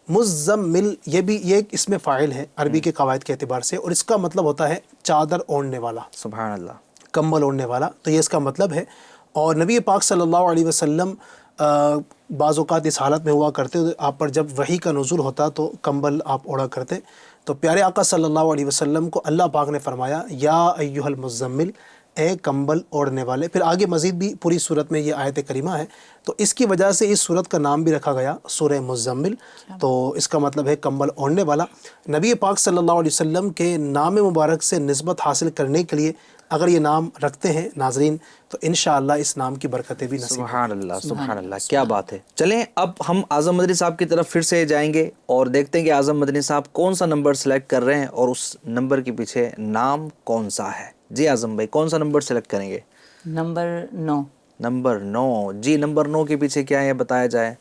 مزمل یہ بھی یہ ایک اس میں فاعل ہے عربی کے قواعد کے اعتبار سے، اور اس کا مطلب ہوتا ہے چادر اوڑھنے والا. سبحان اللہ. کمبل اوڑھنے والا، تو یہ اس کا مطلب ہے. اور نبی پاک صلی اللہ علیہ وسلم بعض اوقات اس حالت میں ہوا کرتے، آپ پر جب وحی کا نزول ہوتا تو کمبل آپ اوڑھا کرتے. تو پیارے آقا صلی اللہ علیہ وسلم کو اللہ پاک نے فرمایا یا ایھا المزمل، اے کمبل اوڑھنے والے. پھر آگے مزید بھی پوری صورت میں یہ آیت کریمہ ہے، تو اس کی وجہ سے اس صورت کا نام بھی رکھا گیا سورہ مزمل. تو اس کا مطلب ہے کمبل اوڑھنے والا. نبی پاک صلی اللہ علیہ وسلم کے نام مبارک سے نسبت حاصل کرنے کے لیے اگر یہ نام رکھتے ہیں ناظرین تو انشاءاللہ اس نام کی برکتیں بھی نصیب. سبحان اللہ، سبحان اللہ، کیا بات ہے. چلیں اب ہم اعظم مدنی صاحب کی طرف پھر سے جائیں گے اور دیکھتے ہیں کہ اعظم مدنی صاحب کون سا نمبر سلیکٹ کر رہے ہیں اور اس نمبر کے پیچھے نام کون سا ہے. جی اعظم بھائی کون سا نمبر سلیکٹ کریں گے؟ نمبر 9. نمبر 9. جی نمبر 9 کے پیچھے کیا ہے بتایا جائے.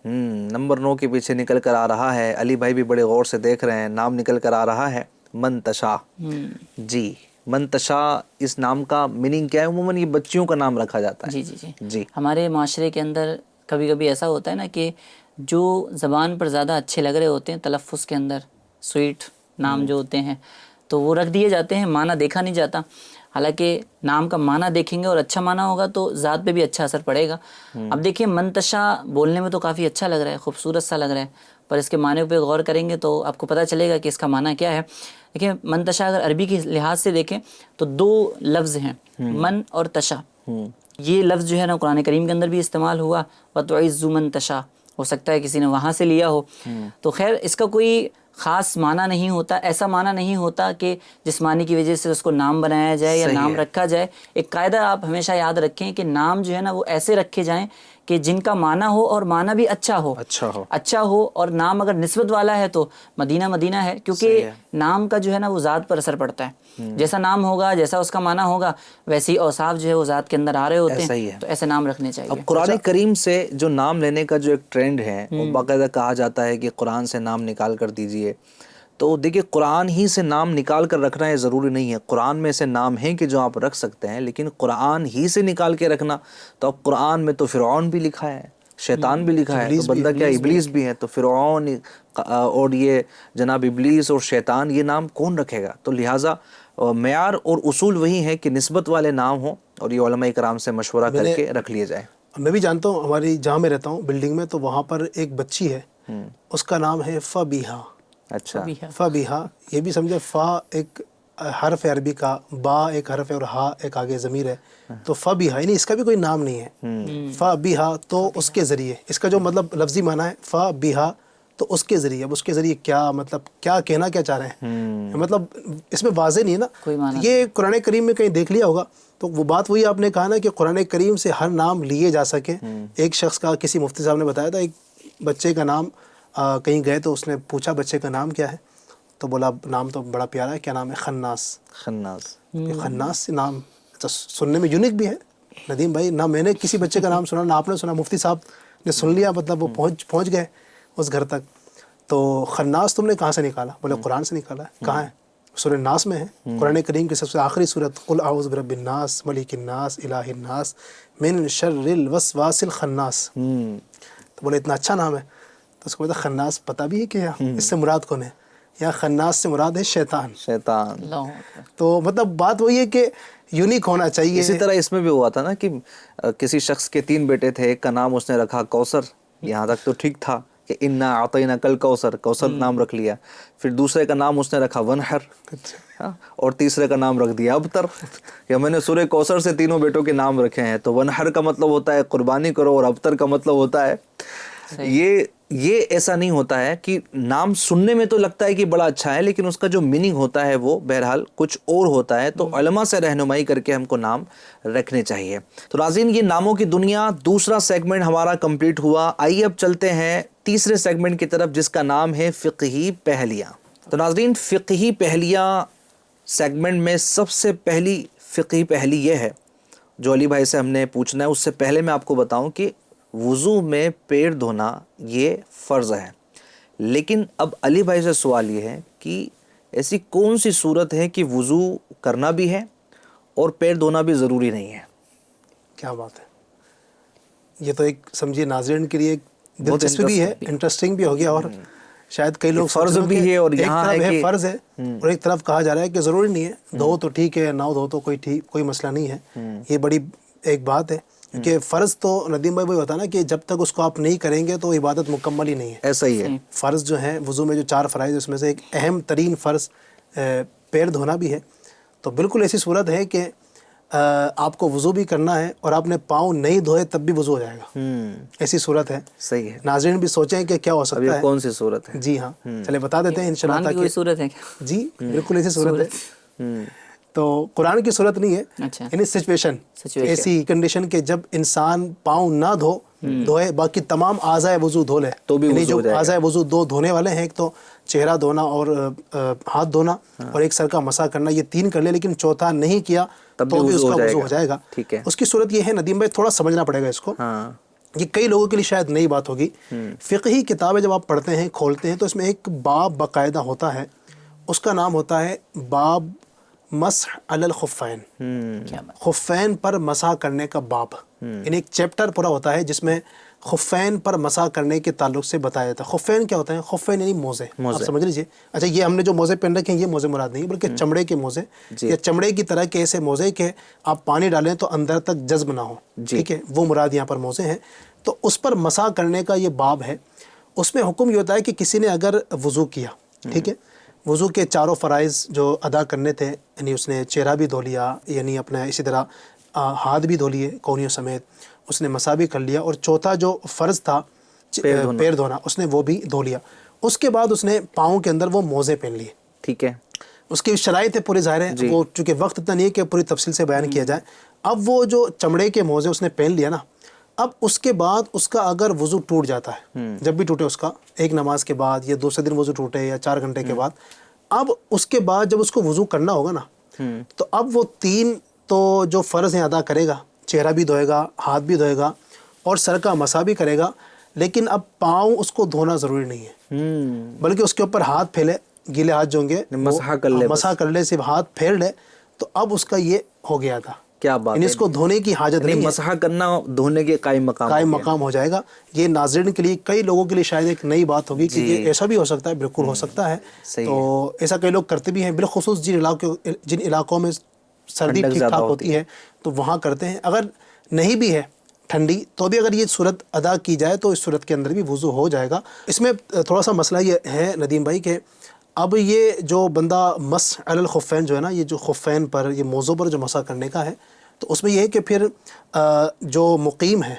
نمبر 9 کے پیچھے نکل کر آ رہا ہے، علی بھائی بھی بڑے غور سے دیکھ رہے ہیں، نام نکل کر آ رہا ہے منتشا. جی منتشا اس نام کا میننگ کیا ہے؟ عموماً یہ بچیوں کا نام رکھا جاتا ہے. جی جی جی جی. ہمارے معاشرے کے اندر کبھی کبھی ایسا ہوتا ہے نا کہ جو زبان پر زیادہ اچھے لگ رہے ہوتے ہیں تلفظ کے اندر، سویٹ نام جو ہوتے ہیں، تو وہ رکھ دیے جاتے ہیں، معنی دیکھا نہیں جاتا. حالانکہ نام کا معنی دیکھیں گے اور اچھا معنی ہوگا تو ذات پہ بھی اچھا اثر پڑے گا. اب دیکھیں منتشا بولنے میں تو کافی اچھا لگ رہا ہے، خوبصورت سا لگ رہا ہے، پر اس کے معنی پہ غور کریں گے تو آپ کو پتہ چلے گا کہ اس کا معنی کیا ہے. دیکھیں منتشا اگر عربی کے لحاظ سے دیکھیں تو 2 لفظ ہیں، من اور تشا. یہ لفظ جو ہے نا قرآن کریم کے اندر بھی استعمال ہوا، وَتُعِزُّ مَن تَشَاءُ، ہو سکتا ہے کسی نے وہاں سے لیا ہو. تو خیر اس کا کوئی خاص معنی نہیں ہوتا، ایسا معنی نہیں ہوتا کہ جس معنی کی وجہ سے اس کو نام بنایا جائے یا نام رکھا جائے. ایک قاعدہ آپ ہمیشہ یاد رکھیں کہ نام جو ہے نا وہ ایسے رکھے جائیں کہ جن کا معنی ہو اور معنی بھی اچھا ہو. اور نام اگر نسبت والا ہے تو مدینہ مدینہ ہے، کیونکہ نام کا جو ہے نا وہ ذات پر اثر پڑتا ہے. جیسا نام ہوگا، جیسا اس کا معنی ہوگا، ویسی اوصاف جو ہے وہ ذات کے اندر آ رہے ہوتے ہیں. تو ایسے نام رکھنے چاہیے. اب قرآن کریم سے جو نام لینے کا جو ایک ٹرینڈ ہے، وہ باقاعدہ کہا جاتا ہے کہ قرآن سے نام نکال کر دیجئے. تو دیکھیے قرآن ہی سے نام نکال کر رکھنا یہ ضروری نہیں ہے. قرآن میں سے نام ہیں کہ جو آپ رکھ سکتے ہیں، لیکن قرآن ہی سے نکال کے رکھنا، تو اب قرآن میں تو فرعون بھی لکھا ہے، شیطان بھی لکھا ہے، تو بندہ کیا ابلیس بھی ہے، تو فرعون اور یہ جناب ابلیس اور شیطان یہ نام کون رکھے گا؟ تو لہٰذا معیار اور اصول وہی ہے کہ نسبت والے نام ہوں اور یہ علماء کرام سے مشورہ کر کے رکھ لیے جائے. میں بھی جانتا ہوں، ہماری جہاں میں رہتا ہوں بلڈنگ میں، تو وہاں پر ایک بچی ہے، اس کا نام ہے فبیہا. اچھا، فبیہا، یہ بھی سمجھے فا ایک حرف ہے عربی کا، با ایک حرف ہے اور ہا ایک آگے ضمیر ہے. تو فبیہا یعنی اس کا بھی کوئی نام نہیں ہے. فبیہا تو اس کے ذریعے، اس کا جو مطلب لفظی معنی ہے فبیہا تو اس کے ذریعے. اب اس کے ذریعے کیا مطلب، کیا کہنا کیا چاہ رہے ہیں، مطلب اس میں واضح نہیں ہے نا. یہ قرآن کریم میں کہیں دیکھ لیا ہوگا. تو وہ بات وہی آپ نے کہا نا کہ قرآن کریم سے ہر نام لیے جا سکے. ایک شخص کا، کسی مفتی صاحب نے بتایا تھا، ایک بچے کا نام کہیں گئے تو اس نے پوچھا بچے کا نام کیا ہے، تو بولا نام تو بڑا پیارا ہے، کیا نام ہے؟ خناس. خناس سے نام اچھا سننے میں یونیک بھی ہے. ندیم بھائی، نہ میں نے کسی بچے کا نام سنا، نہ آپ نے سنا، مفتی صاحب نے سن لیا، مطلب وہ پہنچ گئے اس گھر تک. تو خناس تم نے کہاں سے نکالا؟ بولے قرآن سے نکالا ہے. کہاں ہے؟ سورہ ناس میں ہے، قرآن کریم کی سب سے آخری سورت. قل اعوذ برب الناس ملک الناس الہ الناس من شر الوسواس الخناس. تو بولے اتنا اچھا نام ہے. تو اس کو بولتا خناس پتہ بھی ہے کہ اس سے مراد کون ہے؟ یا خناس سے مراد ہے شیطان. تو مطلب بات وہی ہے کہ یونیک ہونا چاہیے. اسی طرح اس میں بھی ہوا تھا نا کہ کسی شخص کے 3 بیٹے تھے، ایک کا نام اس نے رکھا کوثر، یہاں تک تو ٹھیک تھا کہ انا اعطیناک الکوثر، کوثر نام رکھ لیا. پھر دوسرے کا نام اس نے رکھا ونحر، اور تیسرے کا نام رکھ دیا ابتر. کہ میں نے سورہ کوثر سے تینوں بیٹوں کے نام رکھے ہیں. تو ونحر کا مطلب ہوتا ہے قربانی کرو، اور ابتر کا مطلب ہوتا ہے یہ ایسا نہیں ہوتا ہے کہ نام سننے میں تو لگتا ہے کہ بڑا اچھا ہے، لیکن اس کا جو میننگ ہوتا ہے وہ بہرحال کچھ اور ہوتا ہے. تو علماء سے رہنمائی کر کے ہم کو نام رکھنے چاہیے. تو ناظرین، یہ ناموں کی دنیا دوسرا سیگمنٹ ہمارا کمپلیٹ ہوا. آئیے اب چلتے ہیں تیسرے سیگمنٹ کی طرف، جس کا نام ہے فقہی پہلیاں. تو ناظرین، فقہی پہلیاں سیگمنٹ میں سب سے پہلی فقہی پہلی یہ ہے جو علی بھائی سے ہم نے پوچھنا ہے. اس سے پہلے میں آپ کو بتاؤں کہ وضو میں پیر دھونا یہ فرض ہے، لیکن اب علی بھائی سے سوال یہ ہے کہ ایسی کون سی صورت ہے کہ وضو کرنا بھی ہے اور پیر دھونا بھی ضروری نہیں ہے؟ کیا بات ہے! یہ تو ایک سمجھیے ناظرین کے لیے دلچسپی بھی ہے، انٹرسٹنگ بھی ہو گیا، اور شاید کئی لوگ فرض بھی ہے، اور یہاں ہے فرض ہے، اور ایک طرف کہا جا رہا ہے کہ ضروری نہیں ہے. دھو تو ٹھیک ہے، نہ دھو تو کوئی مسئلہ نہیں ہے. یہ بڑی ایک بات ہے، کیونکہ فرض تو ندیم بھائی وہی ہوتا ہے نا کہ جب تک اس کو آپ نہیں کریں گے تو عبادت مکمل ہی نہیں ہے. ایسا ہی ہے. فرض جو ہیں وضو میں جو 4 فرائض، اس میں سے ایک اہم ترین فرض پیر دھونا بھی ہے. تو بالکل ایسی صورت ہے کہ آپ کو وضو بھی کرنا ہے اور آپ نے پاؤں نہیں دھوئے تب بھی وضو ہو جائے گا. ایسی صورت ہے. صحیح ہے. ناظرین بھی سوچیں کہ کیا ہو سکتا ہے. کون سی صورت ہے؟ جی ہاں، چلے بتا دیتے ہیں انشاءاللہ. کوئی صورت ہے کیا؟ جی بالکل ایسی صورت ہے. تو قرآن کی صورت نہیں ہے، یعنی سچویشن، ایسی کنڈیشن کہ جب انسان پاؤں نہ دھوئے باقی تمام اعضاء وضو دھو لے تو بھی یعنی جو اعضاء وضو 2 دھونے والے ہیں، ایک تو چہرہ دھونا اور ہاتھ دھونا اور ایک سر کا مسح کرنا، یہ 3 کر لے، لیکن چوتھا نہیں کیا تو بھی اس کا وضو ہو جائے گا. اس کی صورت یہ ہے ندیم بھائی، تھوڑا سمجھنا پڑے گا اس کو. یہ کئی لوگوں کے لیے شاید نئی بات ہوگی. فقہی کتابیں جب آپ پڑھتے ہیں، کھولتے ہیں، تو اس میں ایک باب باقاعدہ ہوتا ہے، اس کا نام ہوتا ہے باب مسح علی الخفین. خفین پر مسح کرنے کا باب، یعنی ایک چیپٹر پورا ہوتا ہے جس میں خفین پر مسح کرنے کے تعلق سے بتایا جاتا ہے. خفین کیا ہوتا ہے؟ خفین یعنی موزے، آپ سمجھ لیجیے. اچھا یہ ہم نے جو موزے پہن رکھے ہیں یہ موزے مراد نہیں بلکہ چمڑے کے موزے یا چمڑے کی طرح کے ایسے موزے کہ آپ پانی ڈالیں تو اندر تک جذب نہ ہو، ٹھیک ہے، وہ مراد یہاں پر موزے ہیں. تو اس پر مسح کرنے کا یہ باب ہے. اس میں حکم یہ ہوتا ہے کہ کسی نے اگر وضو کیا، ٹھیک ہے، وضو کے چاروں فرائض جو ادا کرنے تھے، یعنی اس نے چہرہ بھی دھو لیا، یعنی اپنا اسی طرح ہاتھ بھی دھو لیے کونیوں سمیت، اس نے مسح بھی کر لیا، اور چوتھا جو فرض تھا پیر دھونا اس نے وہ بھی دھو لیا. اس کے بعد اس نے پاؤں کے اندر وہ موزے پہن لیے. ٹھیک ہے. اس کی شرائط ہے پوری ظاہر ہے، وہ چونکہ وقت اتنا نہیں ہے کہ پوری تفصیل سے بیان کیا جائے. اب وہ جو چمڑے کے موزے اس نے پہن لیا نا، اب اس کے بعد اس کا اگر وضو ٹوٹ جاتا ہے، جب بھی ٹوٹے اس کا، ایک نماز کے بعد یا دوسرے دن وضو ٹوٹے یا 4 گھنٹے کے بعد، اب اس کے بعد جب اس کو وضو کرنا ہوگا نا، تو اب وہ 3 تو جو فرض ہیں ادا کرے گا. چہرہ بھی دھوئے گا، ہاتھ بھی دھوئے گا اور سر کا مسح بھی کرے گا. لیکن اب پاؤں اس کو دھونا ضروری نہیں ہے، بلکہ اس کے اوپر ہاتھ پھیلے، گیلے ہاتھ جو ہوں گے مسح کر لے، صرف ہاتھ پھیر لے، تو اب اس کا یہ ہو گیا تھا. کیا بات ہے، اس کو دھونے کی حاجت نہیں ہے، مسح کرنا دھونے کے قائم مقام ہو جائے گا. یہ ناظرین کے لیے، کئی لوگوں کے لیے شاید ایک نئی بات ہوگی کہ یہ ایسا بھی ہو سکتا ہے. بالکل ہو سکتا ہے. تو ایسا کئی لوگ کرتے بھی ہیں، بالخصوص جن علاقوں میں سردی ٹھیک ٹھاک ہوتی ہے تو وہاں کرتے ہیں. اگر نہیں بھی ہے ٹھنڈی تو بھی اگر یہ صورت ادا کی جائے تو اس صورت کے اندر بھی وضو ہو جائے گا. اس میں تھوڑا سا مسئلہ یہ ہے ندیم بھائی کہ اب یہ جو بندہ مسح علی الخفین جو ہے نا، یہ جو خفین پر، یہ موزوں پر جو مسح کرنے کا ہے، تو اس میں یہ ہے کہ پھر جو مقیم ہے،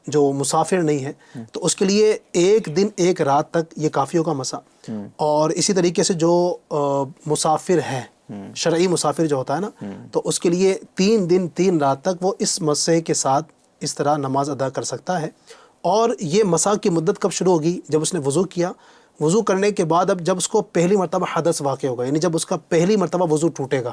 جو مسافر نہیں ہے، تو اس کے لیے 1 دن 1 رات تک یہ کافی ہوگا مسح. اور اسی طریقے سے جو مسافر ہے، شرعی مسافر جو ہوتا ہے نا، تو اس کے لیے 3 دن 3 رات تک وہ اس مسح کے ساتھ اس طرح نماز ادا کر سکتا ہے. اور یہ مسح کی مدت کب شروع ہوگی؟ جب اس نے وضو کیا. وضو کرنے کے بعد اب جب اس کو پہلی مرتبہ حدث واقع ہوگا، یعنی جب اس کا پہلی مرتبہ وضو ٹوٹے گا،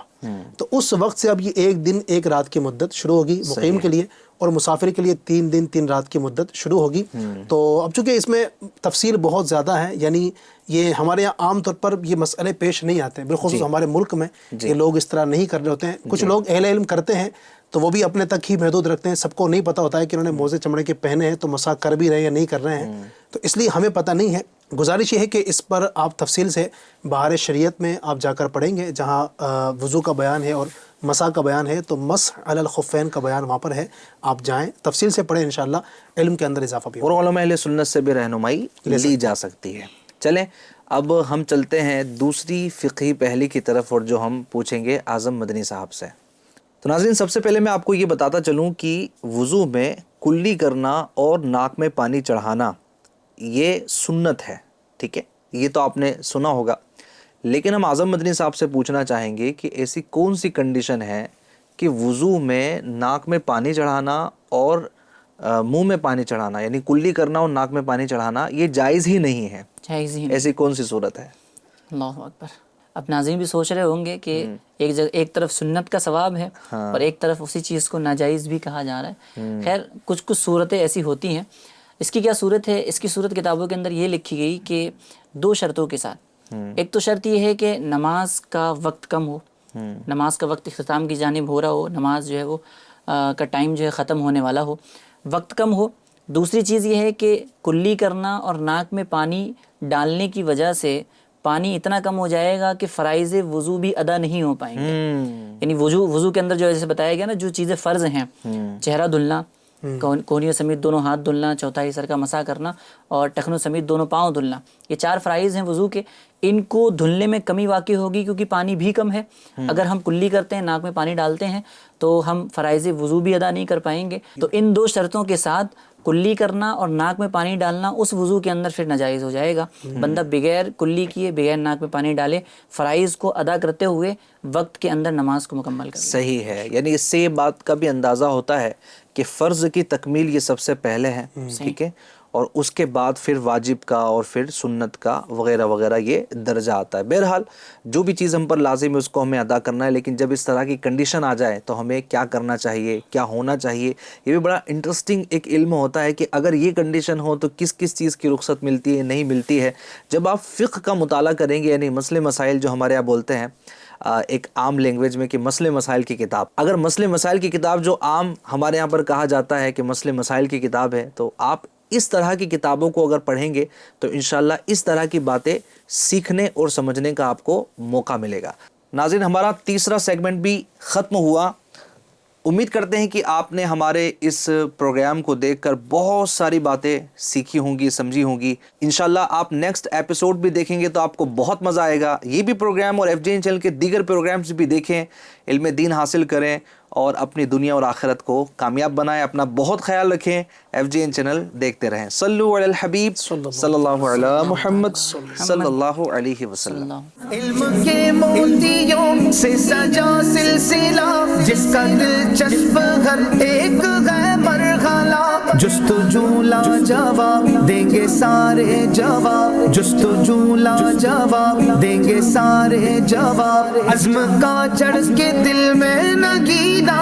تو اس وقت سے اب یہ 1 دن 1 رات کی مدت شروع ہوگی مقیم کے لیے، اور مسافر کے لیے 3 دن 3 رات کی مدت شروع ہوگی. تو اب چونکہ اس میں تفصیل بہت زیادہ ہے، یعنی یہ ہمارے یہاں عام طور پر یہ مسئلے پیش نہیں آتے، بالخصوص ہمارے ملک میں یہ لوگ اس طرح نہیں کر رہے ہوتے ہیں. کچھ لوگ اہل علم کرتے ہیں تو وہ بھی اپنے تک ہی محدود رکھتے ہیں. سب کو نہیں پتہ ہوتا ہے کہ انہوں نے موزے چمڑے کے پہنے ہیں تو مسح کر بھی رہے ہیں یا نہیں کر رہے ہیں. تو اس لیے ہمیں پتہ نہیں ہے. گزارش یہ ہے کہ اس پر آپ تفصیل سے بہار شریعت میں آپ جا کر پڑھیں گے، جہاں وضو کا بیان ہے اور مسح کا بیان ہے، تو مسح علی الخفین کا بیان وہاں پر ہے. آپ جائیں تفصیل سے پڑھیں، انشاءاللہ علم کے اندر اضافہ بھی ہوگا اور علماء اہل سنت سے بھی رہنمائی لی جا سکتی ہے. چلیں اب ہم چلتے ہیں دوسری فقہی پہلی کی طرف، اور جو ہم پوچھیں گے اعظم مدنی صاحب سے. تو ناظرین سب سے پہلے میں آپ کو یہ بتاتا چلوں کہ وضو میں کلی کرنا اور ناک میں پانی چڑھانا یہ سنت ہے، ٹھیک ہے، یہ تو آپ نے سنا ہوگا. لیکن ہم اعظم مدنی صاحب سے پوچھنا چاہیں گے کہ ایسی کون سی کنڈیشن ہے کہ وضو میں ناک میں پانی چڑھانا اور منہ میں پانی چڑھانا، یعنی کلی کرنا اور ناک میں پانی چڑھانا یہ جائز ہی نہیں ہے؟ ایسی کون سی صورت ہے؟ اللہ اکبر. اب ناظرین بھی سوچ رہے ہوں گے کہ ایک طرف سنت کا ثواب ہے اور ایک طرف اسی چیز کو ناجائز بھی کہا جا رہا ہے. خیر کچھ صورتیں ایسی ہوتی ہیں. اس کی کیا صورت ہے؟ اس کی صورت کتابوں کے اندر یہ لکھی گئی کہ 2 شرطوں کے ساتھ. ایک تو شرط یہ ہے کہ نماز کا وقت کم ہو، نماز کا وقت اختتام کی جانب ہو رہا ہو، نماز جو ہے وہ کا ٹائم جو ہے ختم ہونے والا ہو، وقت کم ہو. دوسری چیز یہ ہے کہ کلی کرنا اور ناک میں پانی ڈالنے کی وجہ سے پانی اتنا کم ہو جائے گا کہ فرائض وضو بھی ادا نہیں ہو پائیں گے. یعنی وضو کے اندر جو جیسے بتایا گیا نا، جو چیزیں فرض ہیں، چہرہ دھلنا، کونیوں سمیت دونوں ہاتھ دھلنا، چوتھائی سر کا مسح کرنا اور ٹخنوں سمیت دونوں پاؤں دھلنا، یہ 4 فرائض ہیں وضو کے. ان کو دھلنے میں کمی واقع ہوگی کیونکہ پانی بھی کم ہے. اگر ہم کلی کرتے ہیں، ناک میں پانی ڈالتے ہیں، تو ہم فرائض وضو بھی ادا نہیں کر پائیں گے. تو ان 2 شرطوں کے ساتھ کلی کرنا اور ناک میں پانی ڈالنا اس وضو کے اندر پھر ناجائز ہو جائے گا. بندہ بغیر کلی کیے، بغیر ناک میں پانی ڈالے، فرائض کو ادا کرتے ہوئے وقت کے اندر نماز کو مکمل کرے. صحیح ہے. یعنی اس سے یہ بات کا بھی اندازہ ہوتا ہے کہ فرض کی تکمیل یہ سب سے پہلے ہے، ٹھیک ہے، اور اس کے بعد پھر واجب کا اور پھر سنت کا وغیرہ وغیرہ یہ درجہ آتا ہے. بہرحال جو بھی چیز ہم پر لازم ہے اس کو ہمیں ادا کرنا ہے. لیکن جب اس طرح کی کنڈیشن آ جائے تو ہمیں کیا کرنا چاہیے، کیا ہونا چاہیے، یہ بھی بڑا انٹرسٹنگ ایک علم ہوتا ہے کہ اگر یہ کنڈیشن ہو تو کس کس چیز کی رخصت ملتی ہے، نہیں ملتی ہے. جب آپ فقہ کا مطالعہ کریں گے، یعنی مسئلے مسائل جو ہمارے یہاں بولتے ہیں ایک عام لینگویج میں کہ مسئلے مسائل کی کتاب، اگر مسئلے مسائل کی کتاب جو عام ہمارے یہاں پر کہا جاتا ہے کہ مسئلے مسائل کی کتاب ہے، تو آپ اس طرح کی کتابوں کو اگر پڑھیں گے تو انشاءاللہ اس طرح کی باتیں سیکھنے اور سمجھنے کا آپ کو موقع ملے گا۔ ناظرین، ہمارا تیسرا سیگمنٹ بھی ختم ہوا۔ امید کرتے ہیں کہ آپ نے ہمارے اس پروگرام کو دیکھ کر بہت ساری باتیں سیکھی ہوں گی، سمجھی ہوں گی۔ انشاءاللہ آپ نیکسٹ ایپیسوڈ بھی دیکھیں گے تو آپ کو بہت مزہ آئے گا۔ یہ بھی پروگرام اور FJN چینل کے دیگر پروگرامز بھی دیکھیں، علم دین حاصل کریں اور اپنی دنیا اور آخرت کو کامیاب بنائیں۔ اپنا بہت خیال رکھیں، FJN چینل دیکھتے رہیں۔ صلو علی الحبیب صلی اللہ علی محمد صلی اللہ علیہ وسلم۔ علم کے موتیوں سے سجا سلسلہ، جس کا دلچسپ ہر ایک ہے مرحلہ، جستجو لاجواب دیں گے سارے جواب، جستجو لاجواب دیں گے سارے جواب، عزم کا چڑھ کے دل میں نگیدہ